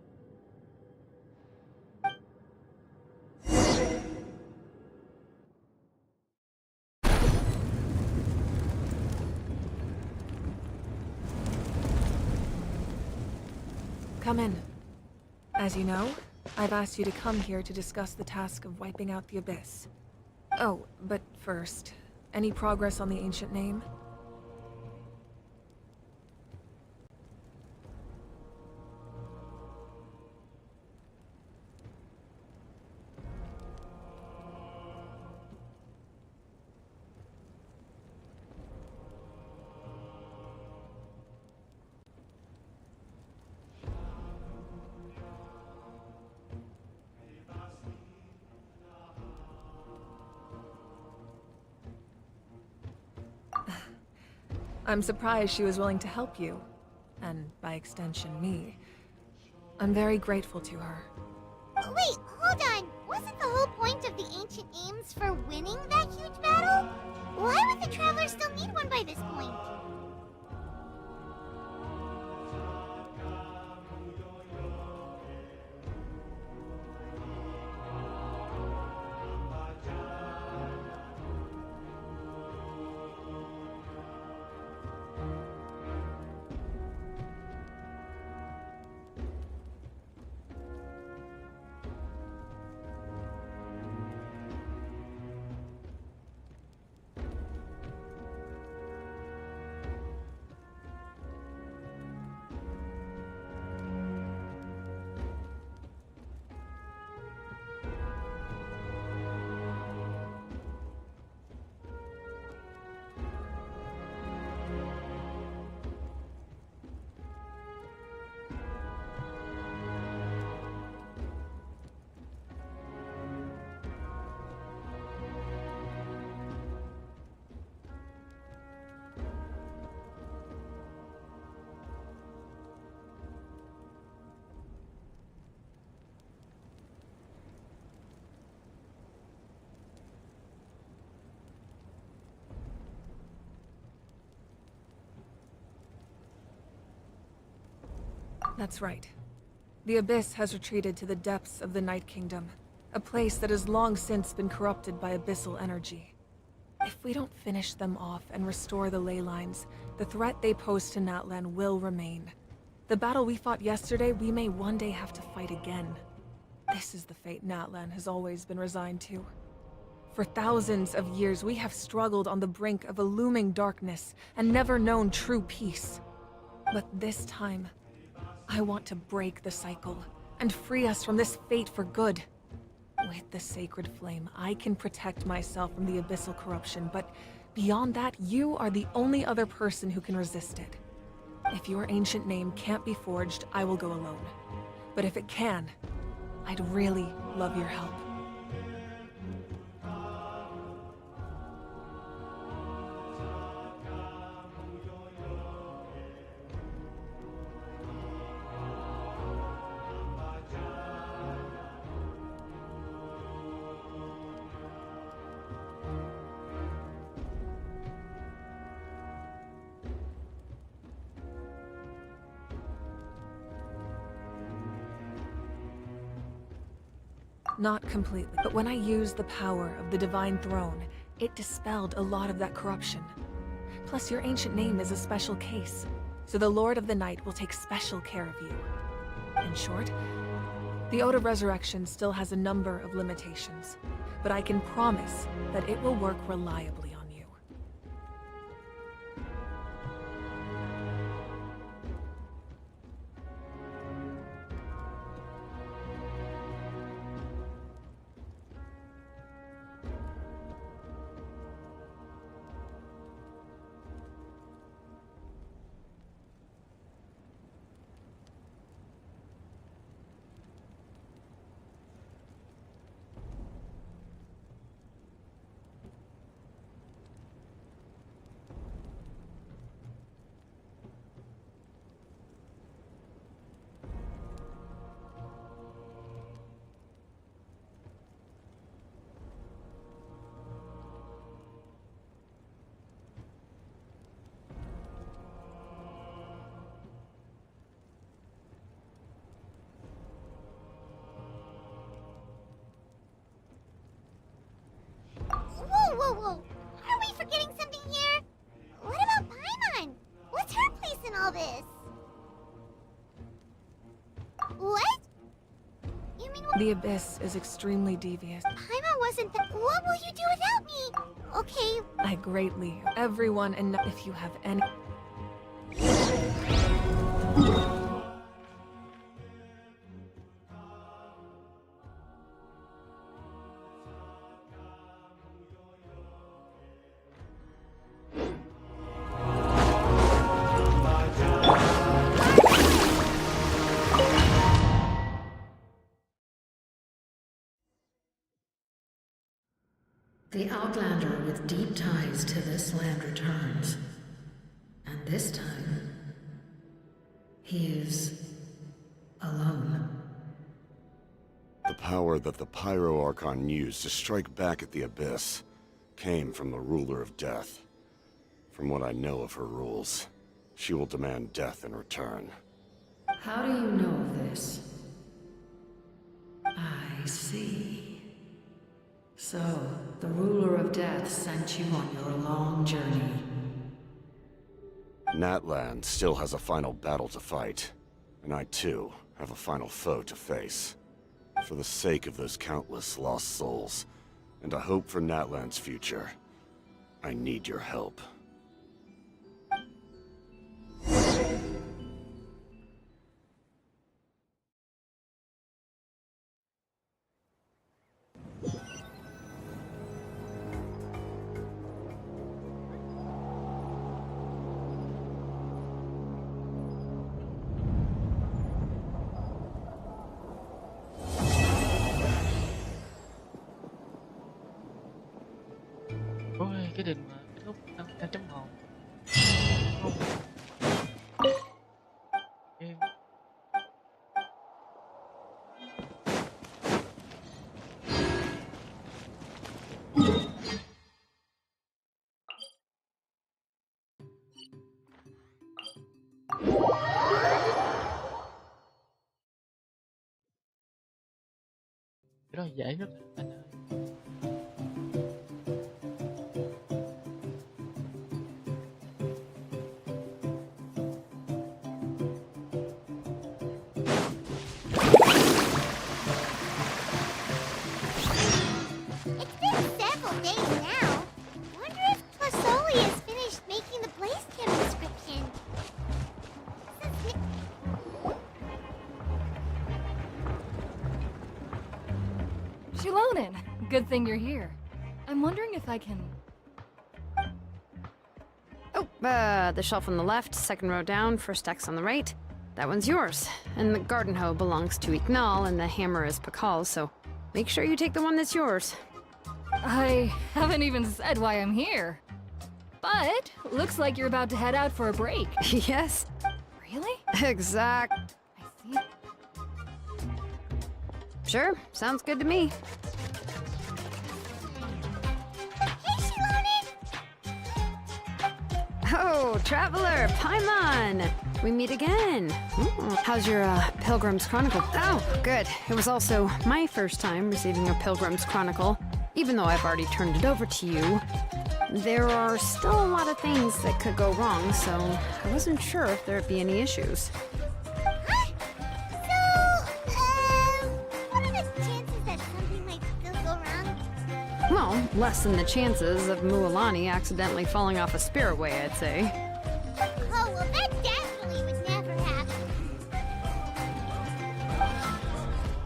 Come in. As you know, I've asked you to come here to discuss the task of wiping out the Abyss. Oh, but first, any progress on the ancient name? I'm surprised she was willing to help you, and by extension me. I'm very grateful to her. Wait, hold on! Wasn't the whole point of the ancient aims for winning that huge battle? Why would the Travelers still need one by this point? That's right. The Abyss has retreated to the depths of the Night Kingdom, a place that has long since been corrupted by abyssal energy. If we don't finish them off and restore the ley lines, the threat they pose to Natlan will remain. The battle we fought yesterday, we may one day have to fight again. This is the fate Natlan has always been resigned to. For thousands of years, we have struggled on the brink of a looming darkness and never known true peace. But this time, I want to break the cycle and free us from this fate for good. With the sacred flame, I can protect myself from the abyssal corruption, but beyond that, you are the only other person who can resist it. If your ancient name can't be forged, I will go alone. But if it can, I'd really love your help. Not completely, but when I used the power of the Divine Throne, it dispelled a lot of that corruption. Plus, your ancient name is a special case, so the Lord of the Night will take special care of you. In short, the Ode of Resurrection still has a number of limitations, but I can promise that it will work reliably on you. Whoa! Are we forgetting something here? What about Paimon? What's her place in all this? What? You mean The Abyss is extremely devious. Paimon wasn't the— What will you do without me? Okay. I greatly, everyone, and if you have any... The Outlander with deep ties to this land returns. And this time, he is alone. The power that the Pyro Archon used to strike back at the Abyss came from the Ruler of Death. From what I know of her rules, she will demand death in return. How do you know of this? I see. So, the Ruler of Death sent you on your long journey. Natlan still has a final battle to fight, and I too have a final foe to face. For the sake of those countless lost souls, and a hope for Natlan's future, I need your help. Ôi, cái đường mà kết thúc 5.1. đó dễ rất là anh ơi. It's been several days now. Wonder if Tlasoli has finished making the Blaze Gem inscription. Shilonen, good thing you're here. I'm wondering if I can... Oh, the shelf on the left, second row down, first X on the right. That one's yours. And the garden hoe belongs to Ignal, and the hammer is Pakal's, so make sure you take the one that's yours. I haven't even said why I'm here. But, looks like you're about to head out for a break. Yes. Really? Exact. I see. Sure, sounds good to me. Oh, Traveler, Paimon! We meet again. How's your Pilgrim's Chronicle? Oh, good. It was also my first time receiving a Pilgrim's Chronicle. Even though I've already turned it over to you, there are still a lot of things that could go wrong, so I wasn't sure if there'd be any issues. What are the chances that something might still go wrong? Well, less than the chances of Mualani accidentally falling off a spiritway, I'd say. Oh, well, that definitely would never happen.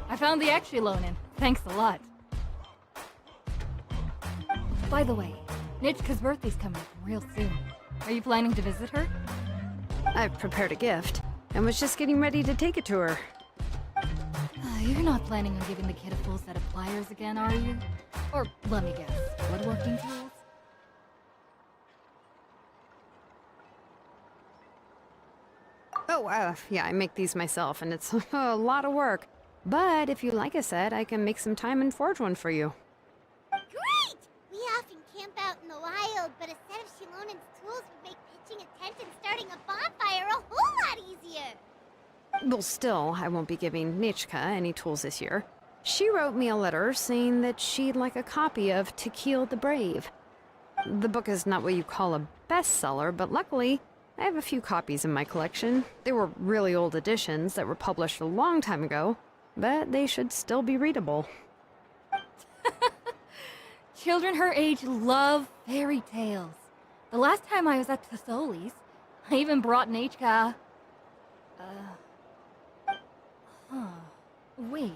I found the Shilonen. Thanks a lot. By the way, Nitchka's birthday's coming up real soon. Are you planning to visit her? I've prepared a gift, and was just getting ready to take it to her. You're not planning on giving the kid a full set of pliers again, are you? Or, let me guess, woodworking tools? Oh, yeah, I make these myself, and it's a lot of work. But if you like a set, I can make some time and forge one for you. Great! We often camp out in the wild, but a set of Shilonen's tools would make pitching a tent and starting a bonfire a whole lot easier. Well, still, I won't be giving Nichka any tools this year. She wrote me a letter saying that she'd like a copy of To Kill the Brave. The book is not what you call a bestseller, but luckily, I have a few copies in my collection. They were really old editions that were published a long time ago, but they should still be readable. Children her age love fairy tales. The last time I was at Thesoli's, I even brought Nechka... Wait.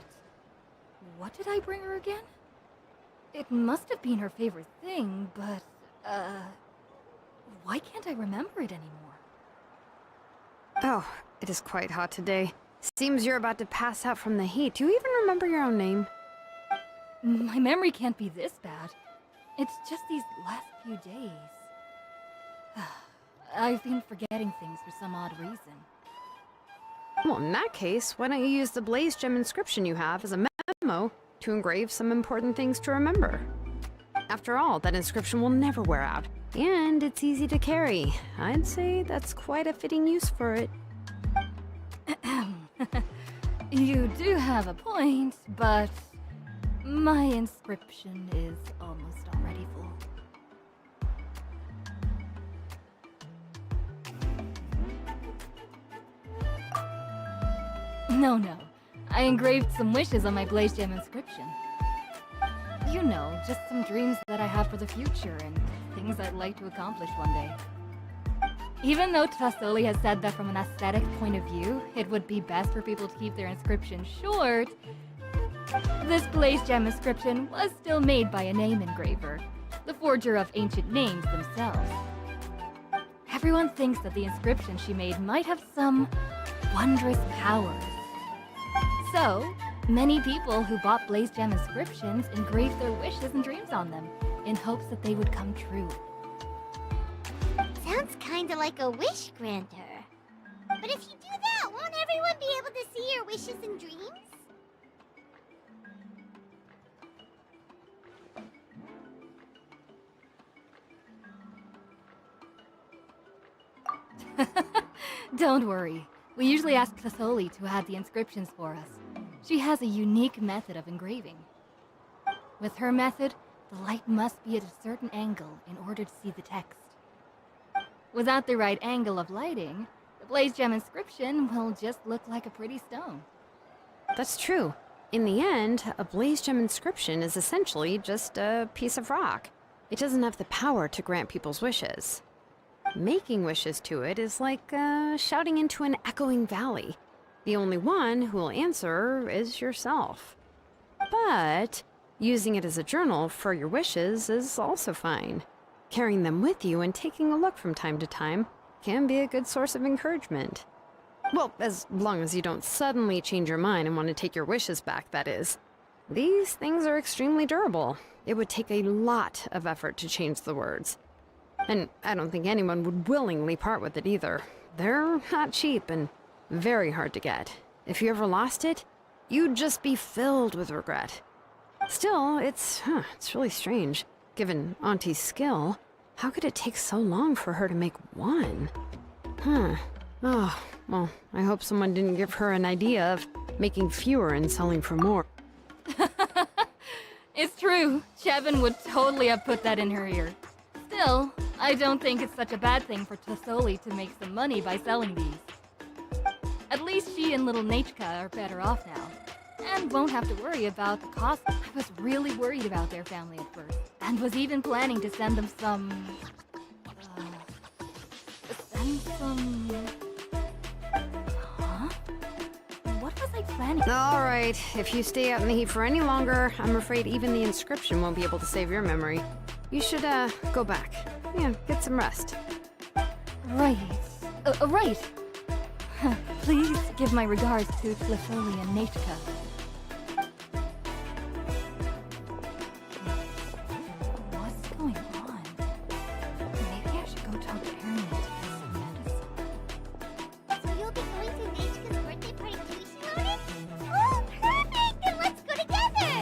What did I bring her again? It must have been her favorite thing, but, why can't I remember it anymore? Oh, it is quite hot today. Seems you're about to pass out from the heat. Do you even remember your own name? My memory can't be this bad. It's just these last few days. I've been forgetting things for some odd reason. Well, in that case, why don't you use the Blaze Gem inscription you have as a memo to engrave some important things to remember? After all, that inscription will never wear out, and it's easy to carry. I'd say that's quite a fitting use for it. You do have a point, but my inscription is almost already full. No. I engraved some wishes on my Blaze Gem inscription. You know, just some dreams that I have for the future and things I'd like to accomplish one day. Even though Tassoli has said that from an aesthetic point of view, it would be best for people to keep their inscription short, this Blaze Gem inscription was still made by a name engraver, the forger of ancient names themselves. Everyone thinks that the inscription she made might have some wondrous powers. So, many people who bought Blaze Gem inscriptions engraved their wishes and dreams on them, in hopes that they would come true. Sounds kinda like a wish granter. But if you do that, won't everyone be able to see your wishes and dreams? Don't worry. We usually ask Tassoli to add the inscriptions for us. She has a unique method of engraving. With her method, the light must be at a certain angle in order to see the text. Without the right angle of lighting, the blaze gem inscription will just look like a pretty stone. That's true. In the end, a blaze gem inscription is essentially just a piece of rock. It doesn't have the power to grant people's wishes. Making wishes to it is like shouting into an echoing valley. The only one who will answer is yourself. But using it as a journal for your wishes is also fine. Carrying them with you and taking a look from time to time can be a good source of encouragement. Well, as long as you don't suddenly change your mind and want to take your wishes back, that is. These things are extremely durable. It would take a lot of effort to change the words. And I don't think anyone would willingly part with it either. They're not cheap and very hard to get. If you ever lost it, you'd just be filled with regret. Still, it's really strange. Given Auntie's skill, how could it take so long for her to make one? Oh, well, I hope someone didn't give her an idea of making fewer and selling for more. It's true. Chevin would totally have put that in her ear. Still, I don't think it's such a bad thing for Tosoli to make some money by selling these. At least she and little Nachka are better off now, and won't have to worry about the cost. I was really worried about their family at first, and was even planning to send them some... Huh? What was I planning? Alright, if you stay out in the heat for any longer, I'm afraid even the inscription won't be able to save your memory. You should, go back. Yeah, get some rest. Right. Right. Please give my regards to Tlitholi and Nachka. What's going on? Maybe I should go talk to Aaron and get some medicine. So you'll be going to Nachka's birthday party too, Shinoda? Oh, perfect! Then let's go together!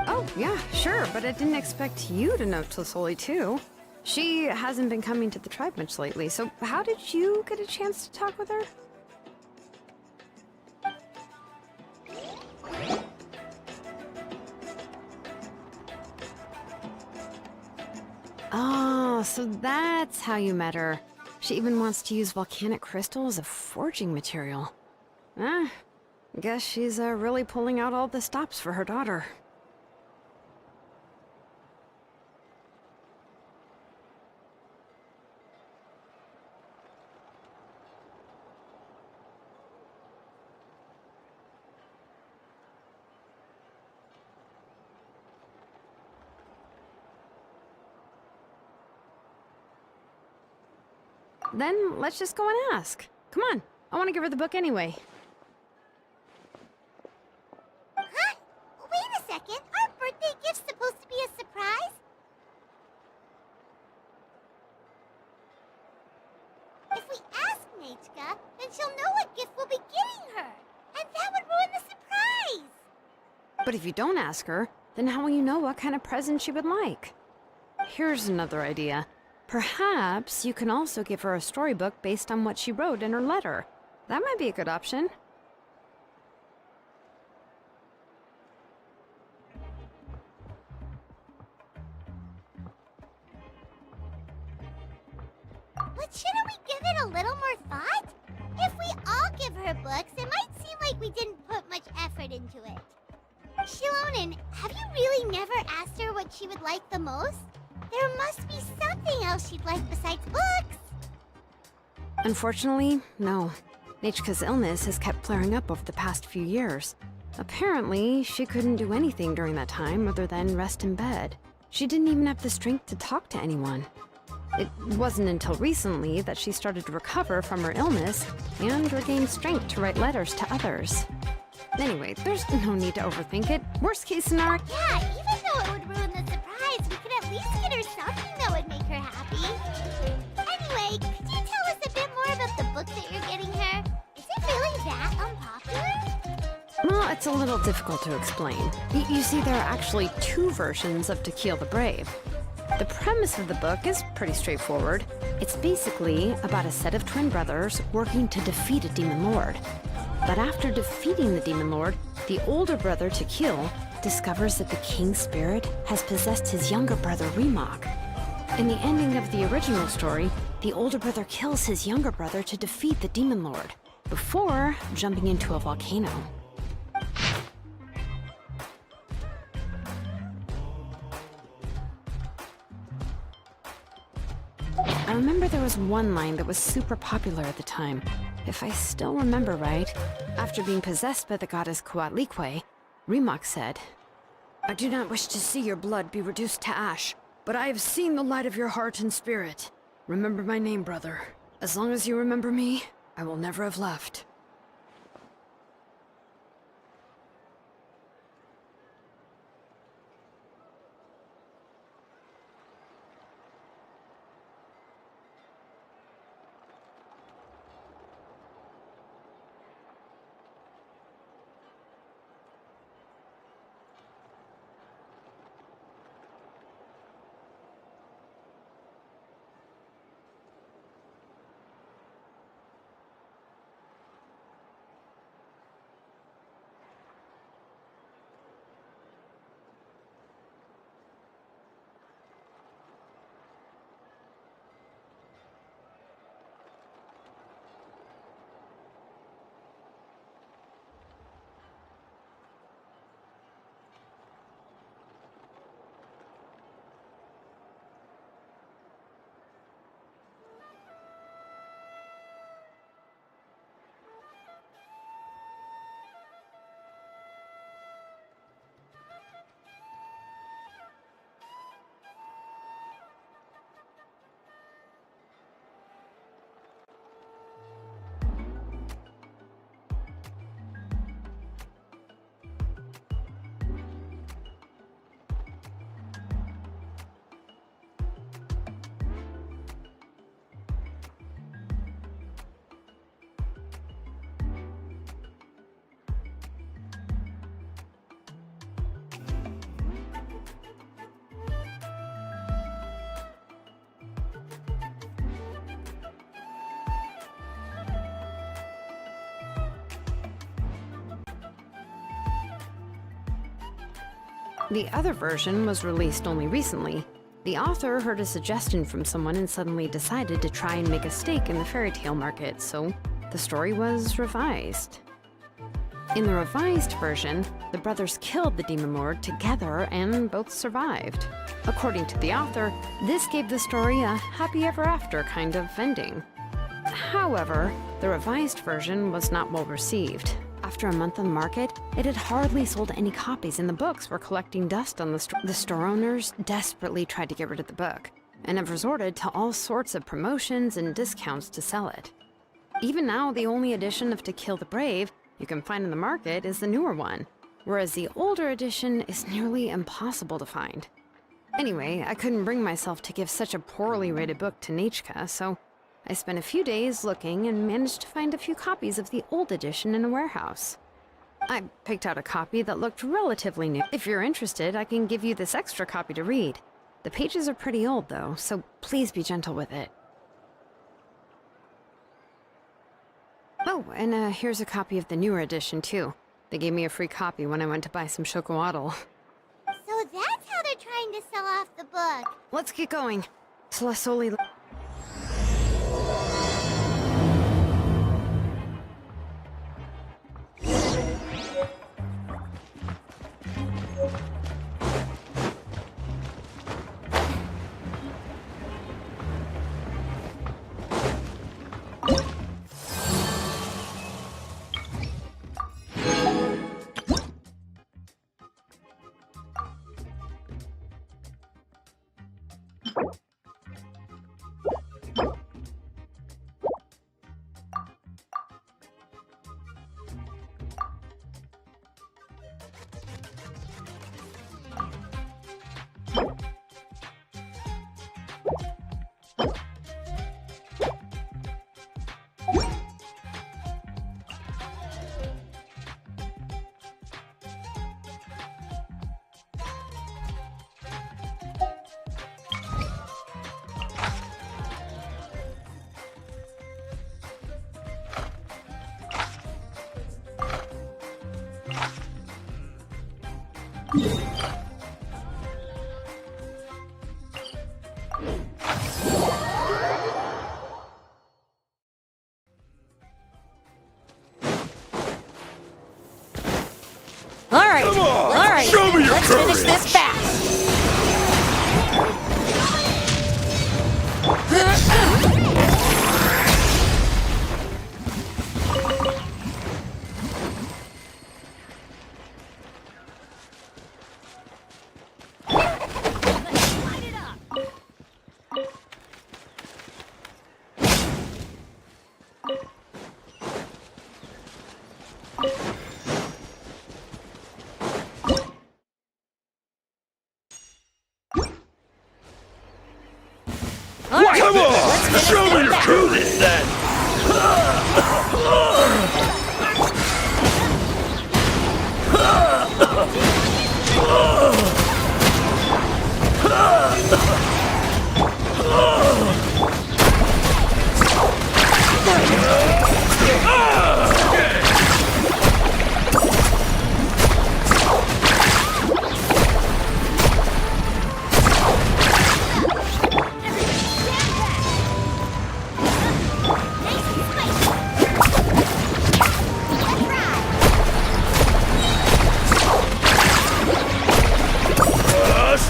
Oh, yeah, sure, but I didn't expect you to know Tosoli too. She hasn't been coming to the tribe much lately, so how did you get a chance to talk with her? Oh, so that's how you met her. She even wants to use volcanic crystal as a forging material. Guess she's really pulling out all the stops for her daughter. Then let's just go and ask. Come on, I want to give her the book anyway. Huh? Wait a second, our birthday gift's supposed to be a surprise? If we ask Nachka, then she'll know what gift we'll be getting her, and that would ruin the surprise! But if you don't ask her, then how will you know what kind of present she would like? Here's another idea. Perhaps you can also give her a storybook based on what she wrote in her letter. That might be a good option. But shouldn't we give it a little more thought? If we all give her books, it might seem like we didn't put much effort into it. Shilonen, have you really never asked her what she would like the most? There must be something else she'd like besides books. Unfortunately, no. Nachka's illness has kept flaring up over the past few years. Apparently, she couldn't do anything during that time other than rest in bed. She didn't even have the strength to talk to anyone. It wasn't until recently that she started to recover from her illness and regain strength to write letters to others. Anyway, there's no need to overthink it. Worst case scenario... Yeah, even though it would ruin the surprise, we could at least get her something that would make her happy. Anyway, could you tell us a bit more about the book that you're getting her? Is it really that unpopular? Well, it's a little difficult to explain. You see, there are actually two versions of To Kill the Brave. The premise of the book is pretty straightforward. It's basically about a set of twin brothers working to defeat a demon lord. But after defeating the demon lord, the older brother, Tequil, discovers that the king's spirit has possessed his younger brother Remak. In the ending of the original story, the older brother kills his younger brother to defeat the Demon Lord, before jumping into a volcano. I remember there was one line that was super popular at the time. If I still remember right, after being possessed by the goddess Coatlicue, Remak said, "I do not wish to see your blood be reduced to ash, but I have seen the light of your heart and spirit. Remember my name, brother. As long as you remember me, I will never have left." The other version was released only recently. The author heard a suggestion from someone and suddenly decided to try and make a stake in the fairy tale market, so the story was revised. In the revised version, the brothers killed the Demon Lord together and both survived. According to the author, this gave the story a happy ever after kind of ending. However, the revised version was not well received. After a month on the market, it had hardly sold any copies and the books were collecting dust on the store. The store owners desperately tried to get rid of the book and have resorted to all sorts of promotions and discounts to sell it. Even now, the only edition of To Kill the Brave you can find in the market is the newer one, whereas the older edition is nearly impossible to find. Anyway, I couldn't bring myself to give such a poorly rated book to Nechka, so I spent a few days looking and managed to find a few copies of the old edition in a warehouse. I picked out a copy that looked relatively new. If you're interested, I can give you this extra copy to read. The pages are pretty old though, so please be gentle with it. Oh, and here's a copy of the newer edition too. They gave me a free copy when I went to buy some chocolatl. So that's how they're trying to sell off the book. Let's get going. Slowly. Alright, Come on, alright, show me your let's finish courage. this fast. Alright, come on! Show me your courage then!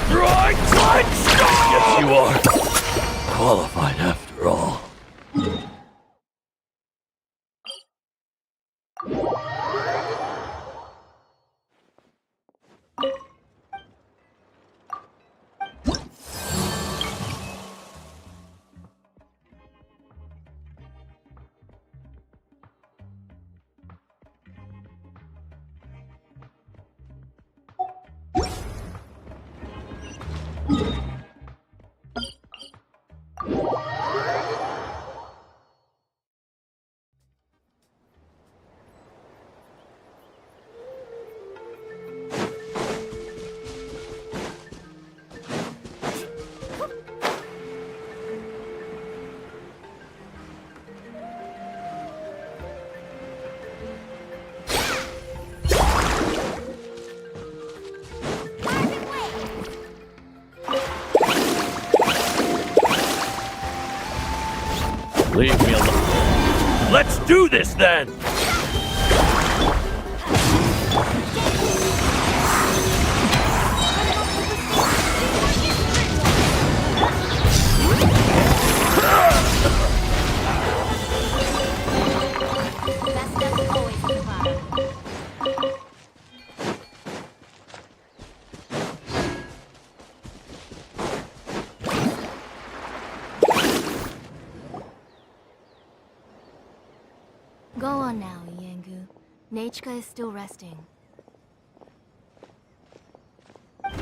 Strike like stone! Yes, you are. Qualified after all. Leave me alone. Let's do this then! Go on now, Yengu. Nachika is still resting. Hey,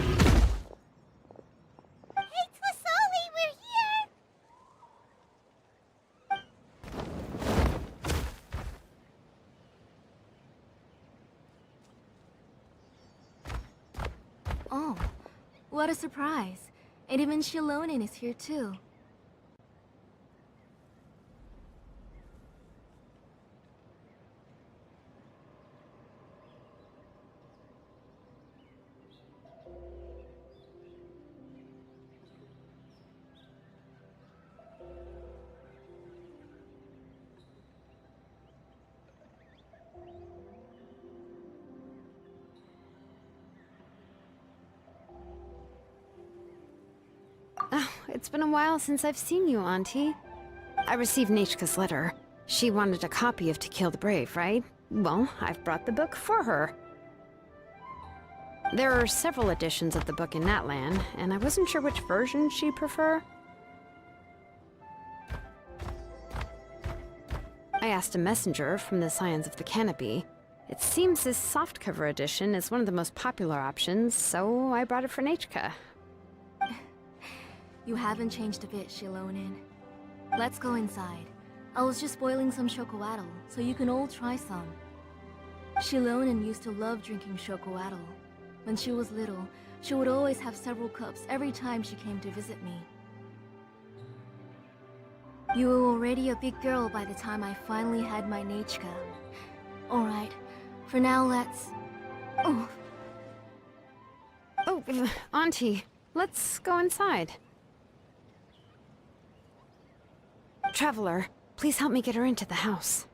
Twasoli, we're here! Oh, what a surprise. And even Shilonin is here too. Oh, it's been a while since I've seen you, Auntie. I received Nachika's letter. She wanted a copy of To Kill the Brave, right? Well, I've brought the book for her. There are several editions of the book in Natlan, and I wasn't sure which version she'd prefer. I asked a messenger from the Scions of the Canopy. It seems this softcover edition is one of the most popular options, so I brought it for Nachika. You haven't changed a bit, Shilonin. Let's go inside. I was just boiling some chocolatl, so you can all try some. Shilonin used to love drinking chocolatl. When she was little, she would always have several cups every time she came to visit me. You were already a big girl by the time I finally had my Nachika. Alright, for now let's... Oh. Auntie, let's go inside. Traveler, please help me get her into the house.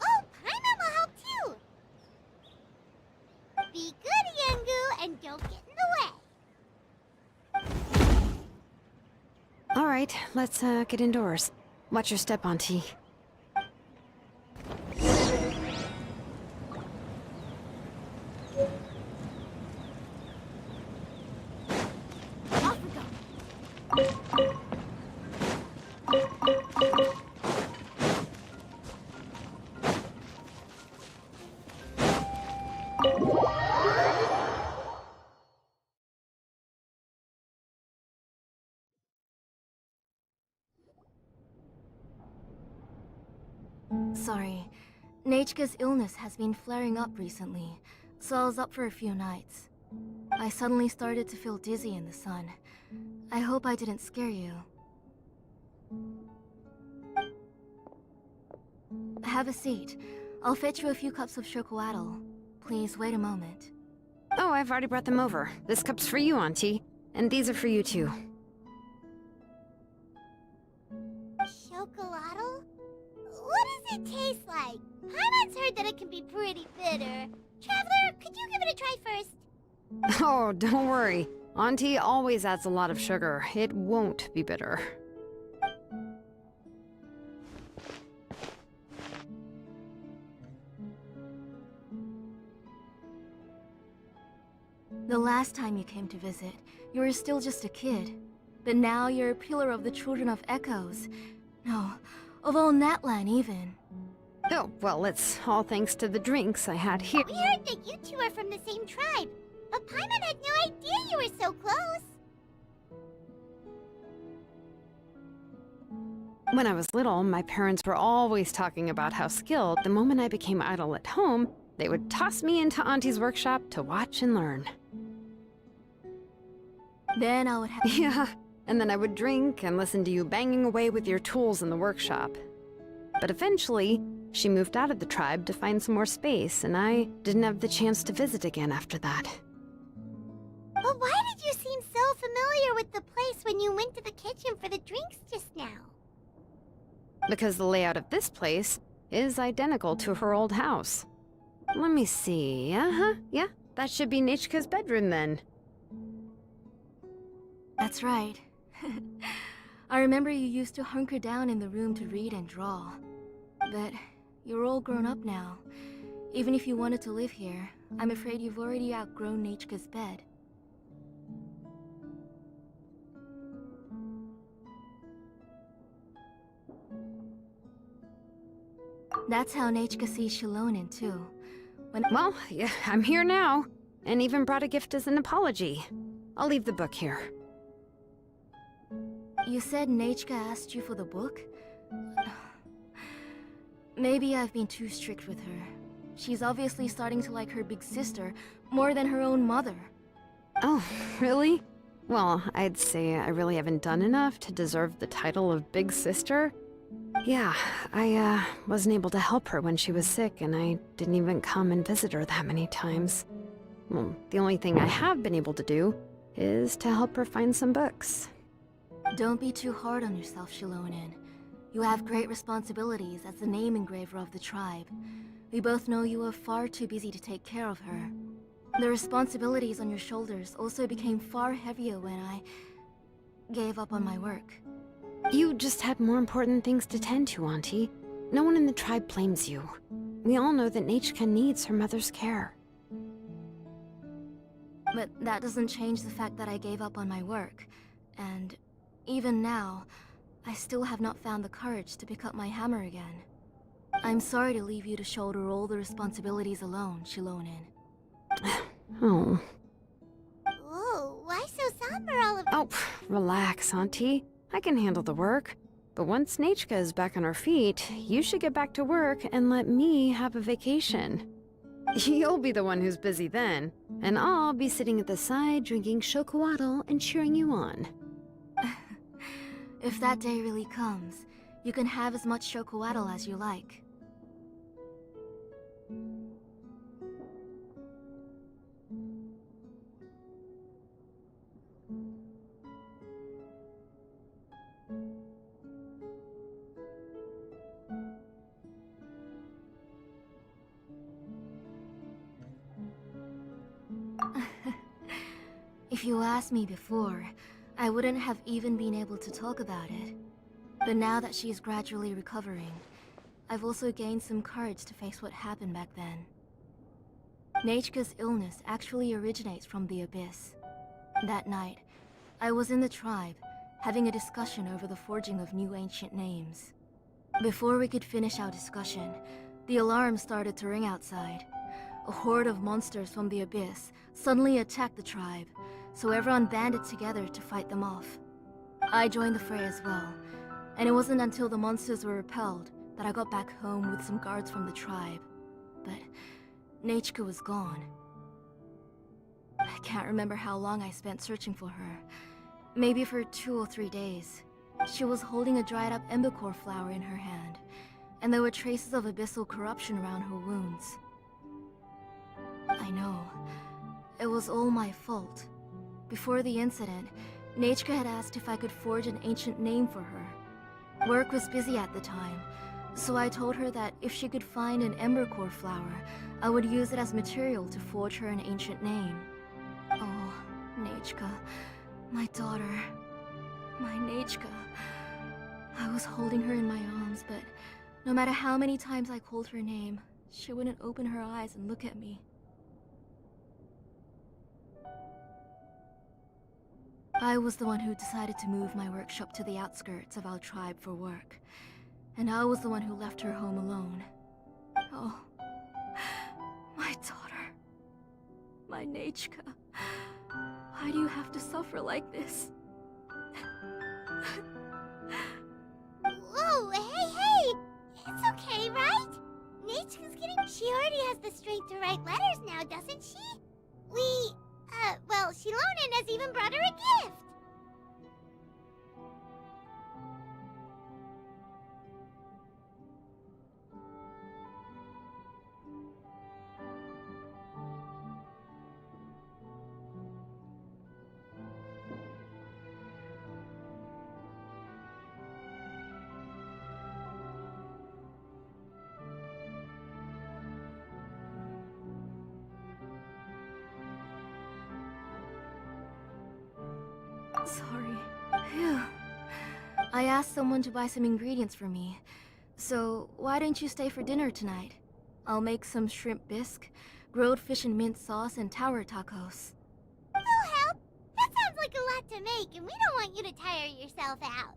Oh, Paimon will help too! Be good, Yangu, and don't get in the way. All right, let's get indoors. Watch your step, Auntie. Off we go. Sorry. Nechka's illness has been flaring up recently, so I was up for a few nights. I suddenly started to feel dizzy in the sun. I hope I didn't scare you. Have a seat. I'll fetch you a few cups of chocolatl. Please wait a moment. Oh, I've already brought them over. This cup's for you, Auntie. And these are for you, too. Chocolatl? What does it taste like? Paimon's heard that it can be pretty bitter. Traveler, could you give it a try first? Oh, don't worry. Auntie always adds a lot of sugar. It won't be bitter. The last time you came to visit, you were still just a kid. But now you're a pillar of the Children of Echoes. No, of all Natlan even. Oh, well, it's all thanks to the drinks I had here. We heard that you two are from the same tribe, but Paimon had no idea you were so close. When I was little, my parents were always talking about how skilled. The moment I became idle at home, they would toss me into Auntie's workshop to watch and learn. Then I would have... Yeah, and then I would drink and listen to you banging away with your tools in the workshop. But eventually, she moved out of the tribe to find some more space, and I didn't have the chance to visit again after that. But why did you seem so familiar with the place when you went to the kitchen for the drinks just now? Because the layout of this place is identical to her old house. Let me see. Yeah, that should be Nechka's bedroom then. That's right. I remember you used to hunker down in the room to read and draw. But you're all grown up now. Even if you wanted to live here, I'm afraid you've already outgrown Nechka's bed. That's how Nechka sees Shilonen too. Well, yeah, I'm here now. And even brought a gift as an apology. I'll leave the book here. You said Nechka asked you for the book? Maybe I've been too strict with her. She's obviously starting to like her big sister more than her own mother. Oh, really? Well, I'd say I really haven't done enough to deserve the title of big sister. Yeah, I wasn't able to help her when she was sick, and I didn't even come and visit her that many times. Well, the only thing I have been able to do is to help her find some books. Don't be too hard on yourself, Shilonen. You have great responsibilities as the name engraver of the tribe. We both know you are far too busy to take care of her. The responsibilities on your shoulders also became far heavier when I gave up on my work. You just had more important things to tend to, Auntie. No one in the tribe blames you. We all know that Nachka needs her mother's care. But that doesn't change the fact that I gave up on my work. And even now, I still have not found the courage to pick up my hammer again. I'm sorry to leave you to shoulder all the responsibilities alone, Shilonin. Oh. Whoa, why so somber all of— Oh, relax, Auntie. I can handle the work. But once Nachka is back on her feet, you should get back to work and let me have a vacation. You'll be the one who's busy then, and I'll be sitting at the side drinking chocolatl and cheering you on. If that day really comes, you can have as much chocolatl as you like. If you asked me before, I wouldn't have even been able to talk about it. But now that she's gradually recovering, I've also gained some courage to face what happened back then. Nachka's illness actually originates from the Abyss. That night, I was in the tribe, having a discussion over the forging of new ancient names. Before we could finish our discussion, the alarm started to ring outside. A horde of monsters from the Abyss suddenly attacked the tribe, so everyone banded together to fight them off. I joined the fray as well, and it wasn't until the monsters were repelled that I got back home with some guards from the tribe. But Nachka was gone. I can't remember how long I spent searching for her. Maybe for 2 or 3 days. She was holding a dried up embercore flower in her hand, and there were traces of abyssal corruption around her wounds. I know. It was all my fault. Before the incident, Nachka had asked if I could forge an ancient name for her. Work was busy at the time, so I told her that if she could find an embercore flower, I would use it as material to forge her an ancient name. Oh, Nachka, my daughter, my Nachka. I was holding her in my arms, but no matter how many times I called her name, she wouldn't open her eyes and look at me. I was the one who decided to move my workshop to the outskirts of our tribe for work, and I was the one who left her home alone. Oh, my daughter, my Nachka. Why do you have to suffer like this? Whoa, hey! It's okay, right? Nachka's she already has the strength to write letters now, doesn't she? Well, Shilonin has even brought her a gift! Sorry. Phew. I asked someone to buy some ingredients for me. So, why don't you stay for dinner tonight? I'll make some shrimp bisque, grilled fish and mint sauce, and tower tacos. I'll help! That sounds like a lot to make, and we don't want you to tire yourself out.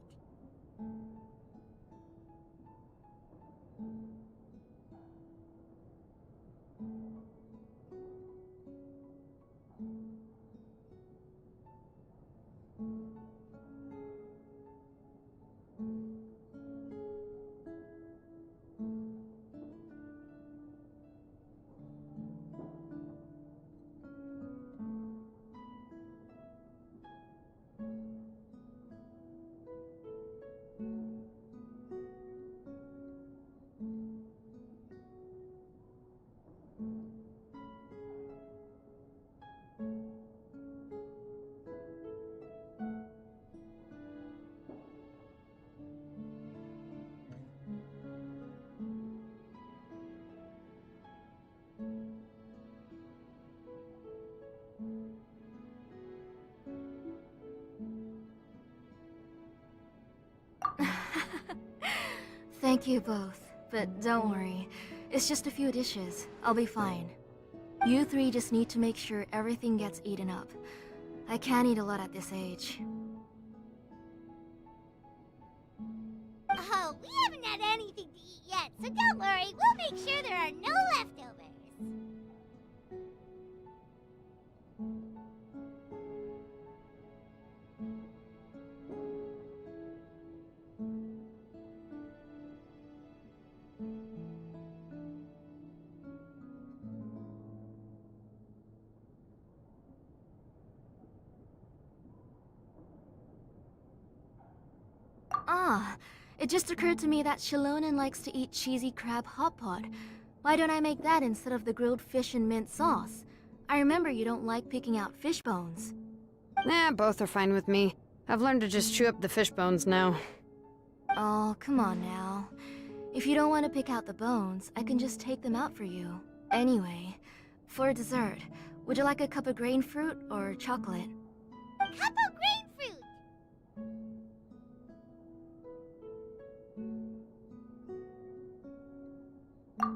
Thank you both, but don't worry. It's just a few dishes. I'll be fine. You three just need to make sure everything gets eaten up. I can't eat a lot at this age. Oh, we haven't had anything to eat yet, so don't worry. We'll make sure there are no leftovers. Ah, it just occurred to me that Shilonen likes to eat cheesy crab hot pot. Why don't I make that instead of the grilled fish and mint sauce? I remember you don't like picking out fish bones. Nah, both are fine with me. I've learned to just chew up the fish bones now. Oh, come on now. If you don't want to pick out the bones, I can just take them out for you. Anyway, for dessert, would you like a cup of grain fruit or chocolate? Cup of grain fruit!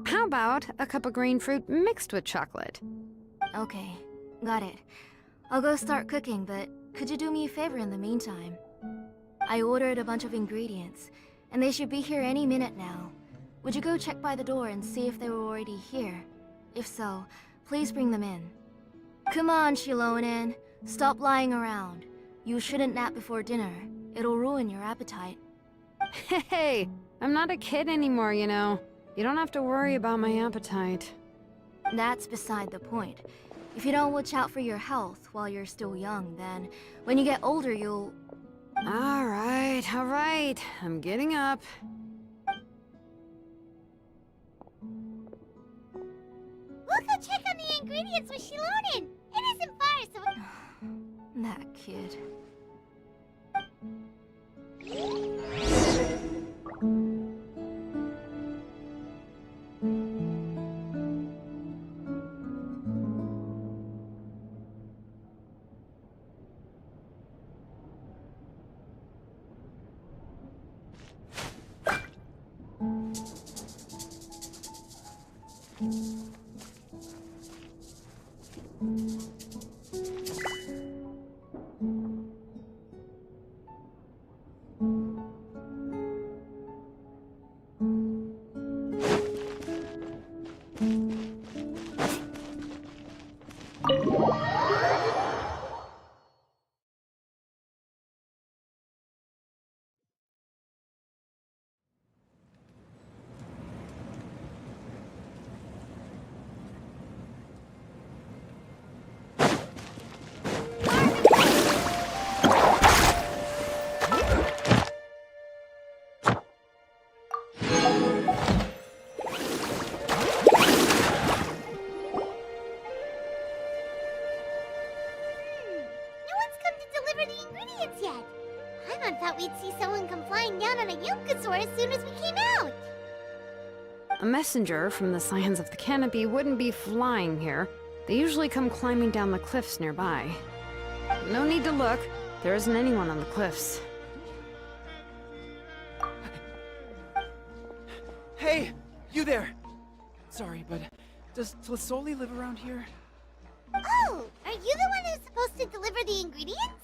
How about a cup of green fruit mixed with chocolate? Okay, got it. I'll go start cooking, but could you do me a favor in the meantime? I ordered a bunch of ingredients, and they should be here any minute now. Would you go check by the door and see if they were already here? If so, please bring them in. Come on, Shilonen. Stop lying around. You shouldn't nap before dinner. It'll ruin your appetite. Hey, I'm not a kid anymore, you know. You don't have to worry about my appetite. That's beside the point. If you don't watch out for your health while you're still young, then when you get older, you'll... All right. I'm getting up. We'll go check on the ingredients with Shilonen. It isn't far, so... That kid. A messenger from the Scions of the Canopy wouldn't be flying here. They usually come climbing down the cliffs nearby. No need to look. There isn't anyone on the cliffs. Hey! You there! Sorry, but does Tlisoli live around here? Oh! Are you the one who's supposed to deliver the ingredients?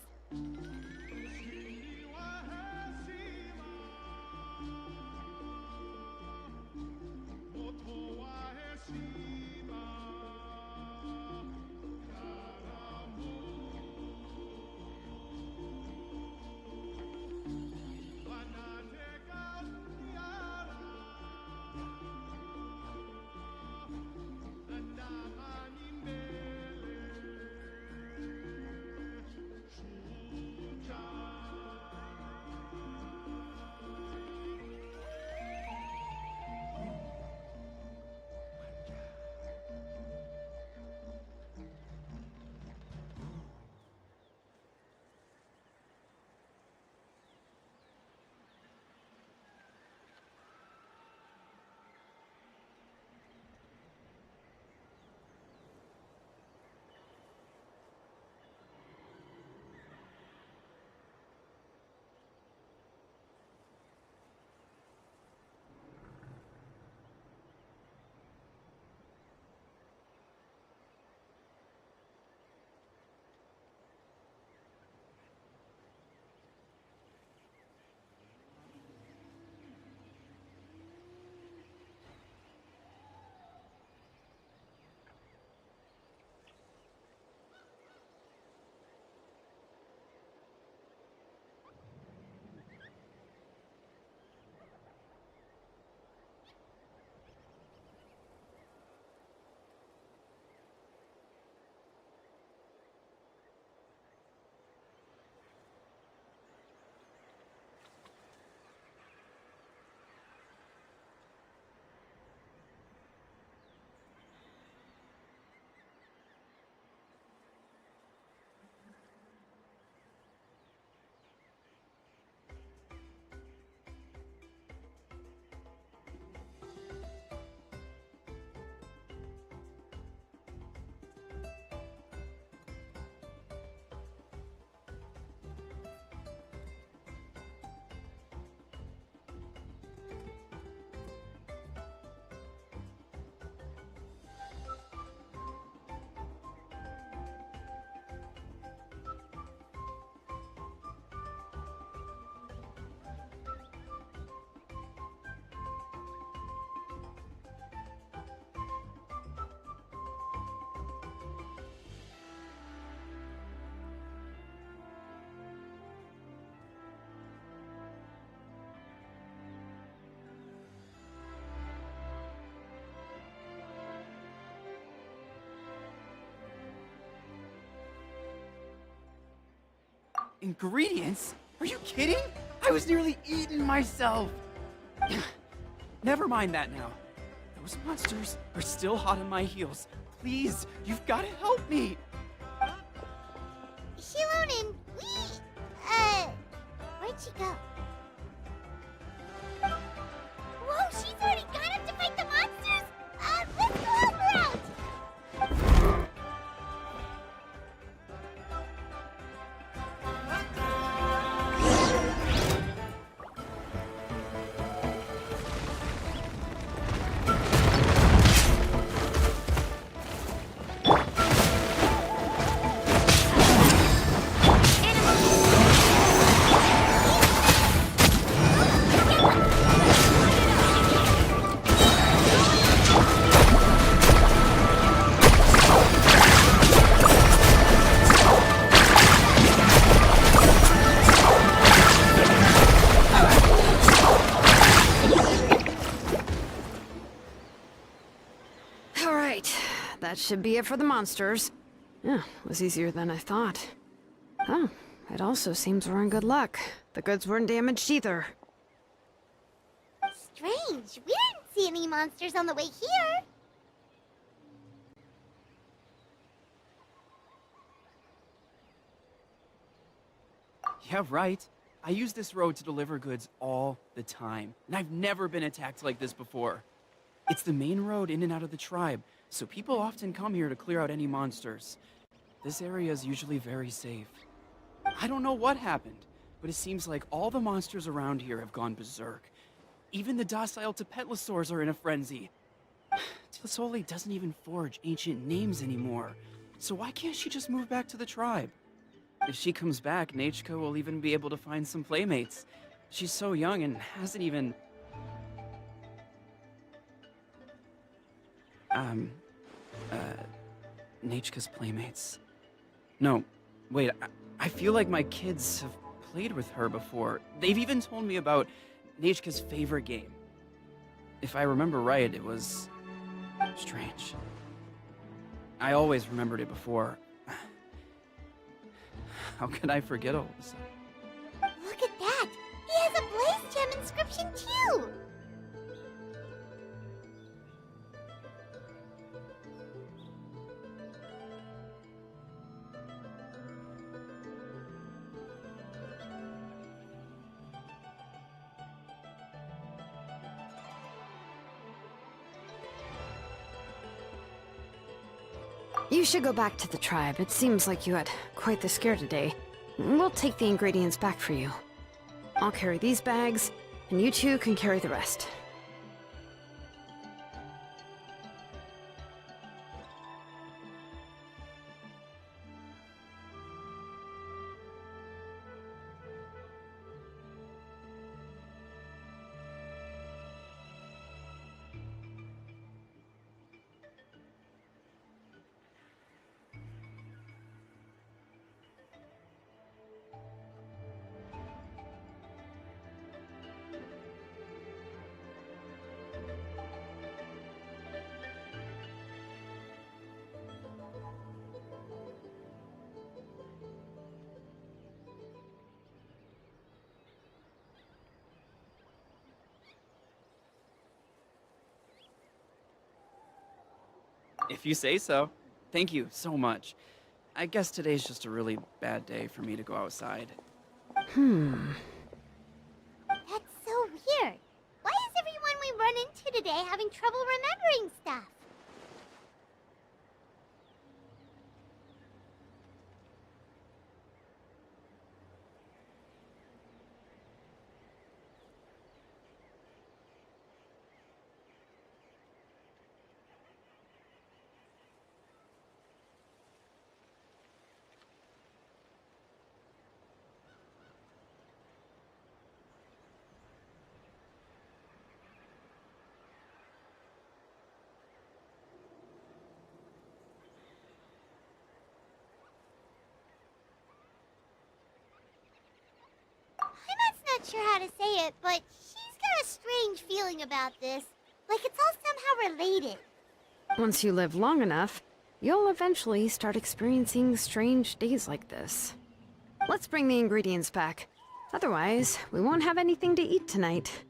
Ingredients? Are you kidding? I was nearly eating myself! Never mind that now. Those monsters are still hot on my heels. Please, you've got to help me! Shilonen, where'd she go? Whoa, she's already got up to fight the monsters! Let's go help her out! That should be it for the monsters. Yeah, it was easier than I thought. Oh, it also seems we're in good luck. The goods weren't damaged either. Strange. We didn't see any monsters on the way here. Yeah, right. I use this road to deliver goods all the time, and I've never been attacked like this before. It's the main road in and out of the tribe, so people often come here to clear out any monsters. This area is usually very safe. I don't know what happened, but it seems like all the monsters around here have gone berserk. Even the docile Tepetlosaurs are in a frenzy. Tlisole doesn't even forge ancient names anymore, so why can't she just move back to the tribe? If she comes back, Nachiko will even be able to find some playmates. She's so young and hasn't even... Nachika's playmates. No, wait, I feel like my kids have played with her before. They've even told me about Nachika's favorite game. If I remember right, it was... strange. I always remembered it before. How could I forget all of a sudden? Look at that! He has a Blaze Gem inscription too! You should go back to the tribe. It seems like you had quite the scare today. We'll take the ingredients back for you. I'll carry these bags, and you two can carry the rest. If you say so. Thank you so much. I guess today's just a really bad day for me to go outside. That's so weird. Why is everyone we run into today having trouble remembering stuff? Not sure how to say it, but she's got a strange feeling about this. Like it's all somehow related. Once you live long enough, you'll eventually start experiencing strange days like this. Let's bring the ingredients back. Otherwise, we won't have anything to eat tonight.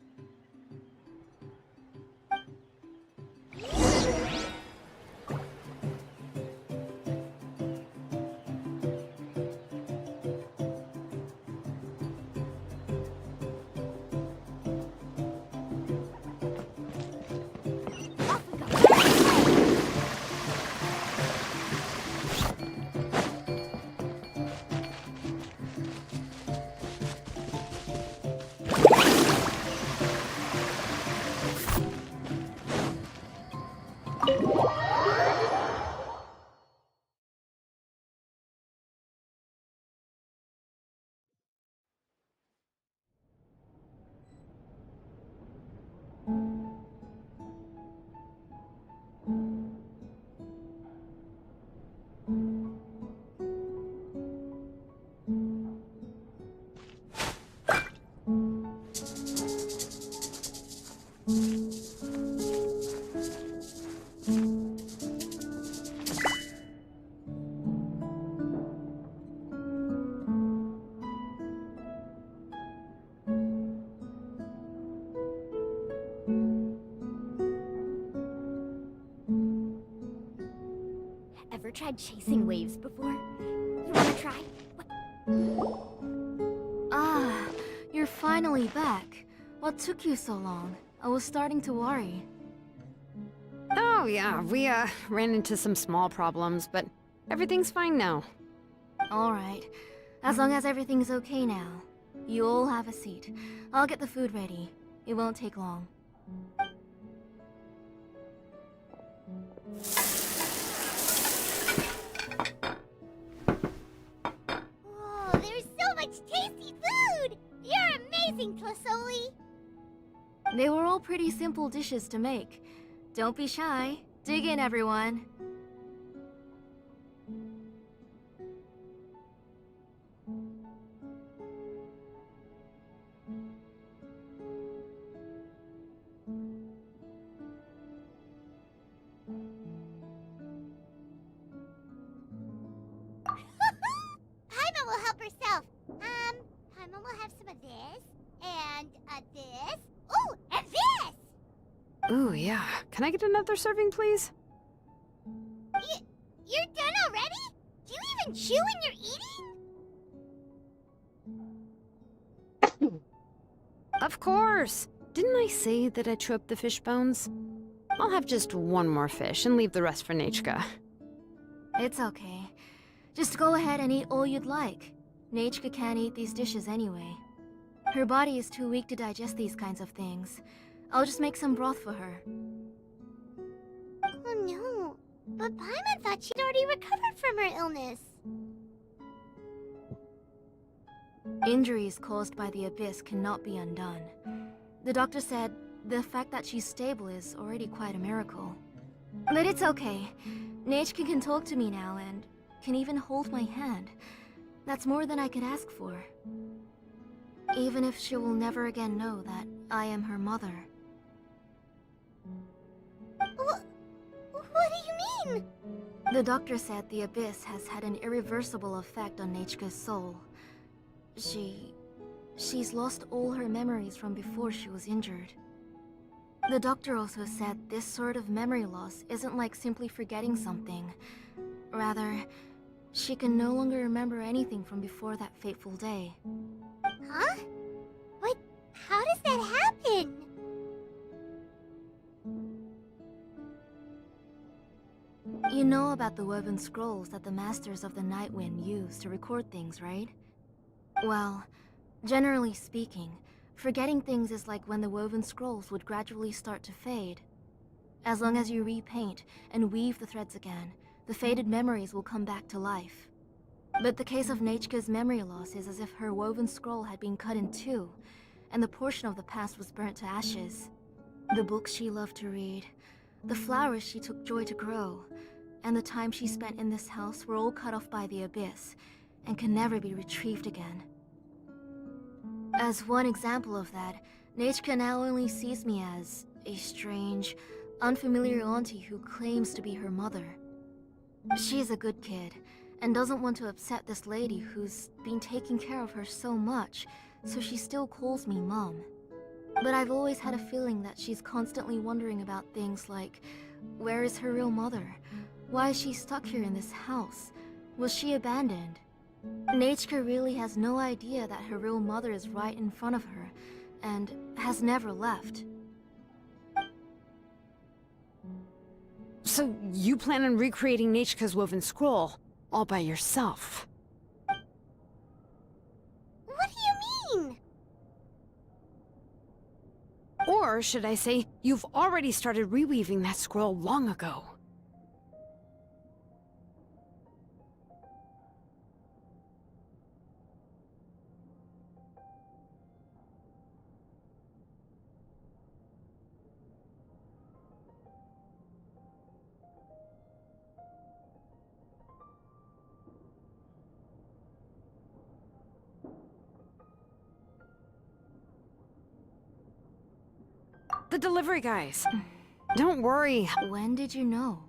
Ever tried chasing waves before? You wanna try? Ah, you're finally back. What took you so long? I was starting to worry. Oh yeah, we ran into some small problems, but everything's fine now. Alright. As long as everything's okay now. You all have a seat. I'll get the food ready. It won't take long. Oh, there's so much tasty food! You're amazing, Tlasoli! They were all pretty simple dishes to make. Don't be shy. Dig in, everyone. Paimon will help herself. Paimon will have some of this, and this. Ooh, and this! Ooh, yeah. Can I get another serving, please? You're done already? Do you even chew when you're eating? Of course! Didn't I say that I chew up the fish bones? I'll have just one more fish and leave the rest for Nachka. It's okay. Just go ahead and eat all you'd like. Nachka can't eat these dishes anyway. Her body is too weak to digest these kinds of things. I'll just make some broth for her. Oh no, but Paimon thought she'd already recovered from her illness. Injuries caused by the Abyss cannot be undone. The doctor said the fact that she's stable is already quite a miracle. But it's okay. Nachka can talk to me now and can even hold my hand. That's more than I could ask for. Even if she will never again know that I am her mother. What do you mean? The doctor said the Abyss has had an irreversible effect on Nachka's soul. She's lost all her memories from before she was injured. The doctor also said this sort of memory loss isn't like simply forgetting something. Rather, she can no longer remember anything from before that fateful day. Huh? But how does that happen? You know about the woven scrolls that the Masters of the Night Wind use to record things, right? Well, generally speaking, forgetting things is like when the woven scrolls would gradually start to fade. As long as you repaint and weave the threads again, the faded memories will come back to life. But the case of Nachka's memory loss is as if her woven scroll had been cut in two, and the portion of the past was burnt to ashes. The books she loved to read, the flowers she took joy to grow, and the time she spent in this house were all cut off by the Abyss, and can never be retrieved again. As one example of that, Nachka now only sees me as a strange, unfamiliar auntie who claims to be her mother. She's a good kid, and doesn't want to upset this lady who's been taking care of her so much, so she still calls me Mom. But I've always had a feeling that she's constantly wondering about things like, where is her real mother? Why is she stuck here in this house? Was she abandoned? Nechka really has no idea that her real mother is right in front of her, and has never left. So you plan on recreating Nechka's woven scroll, all by yourself? What do you mean? Or should I say, you've already started reweaving that scroll long ago. The delivery guys. Don't worry. When did you know?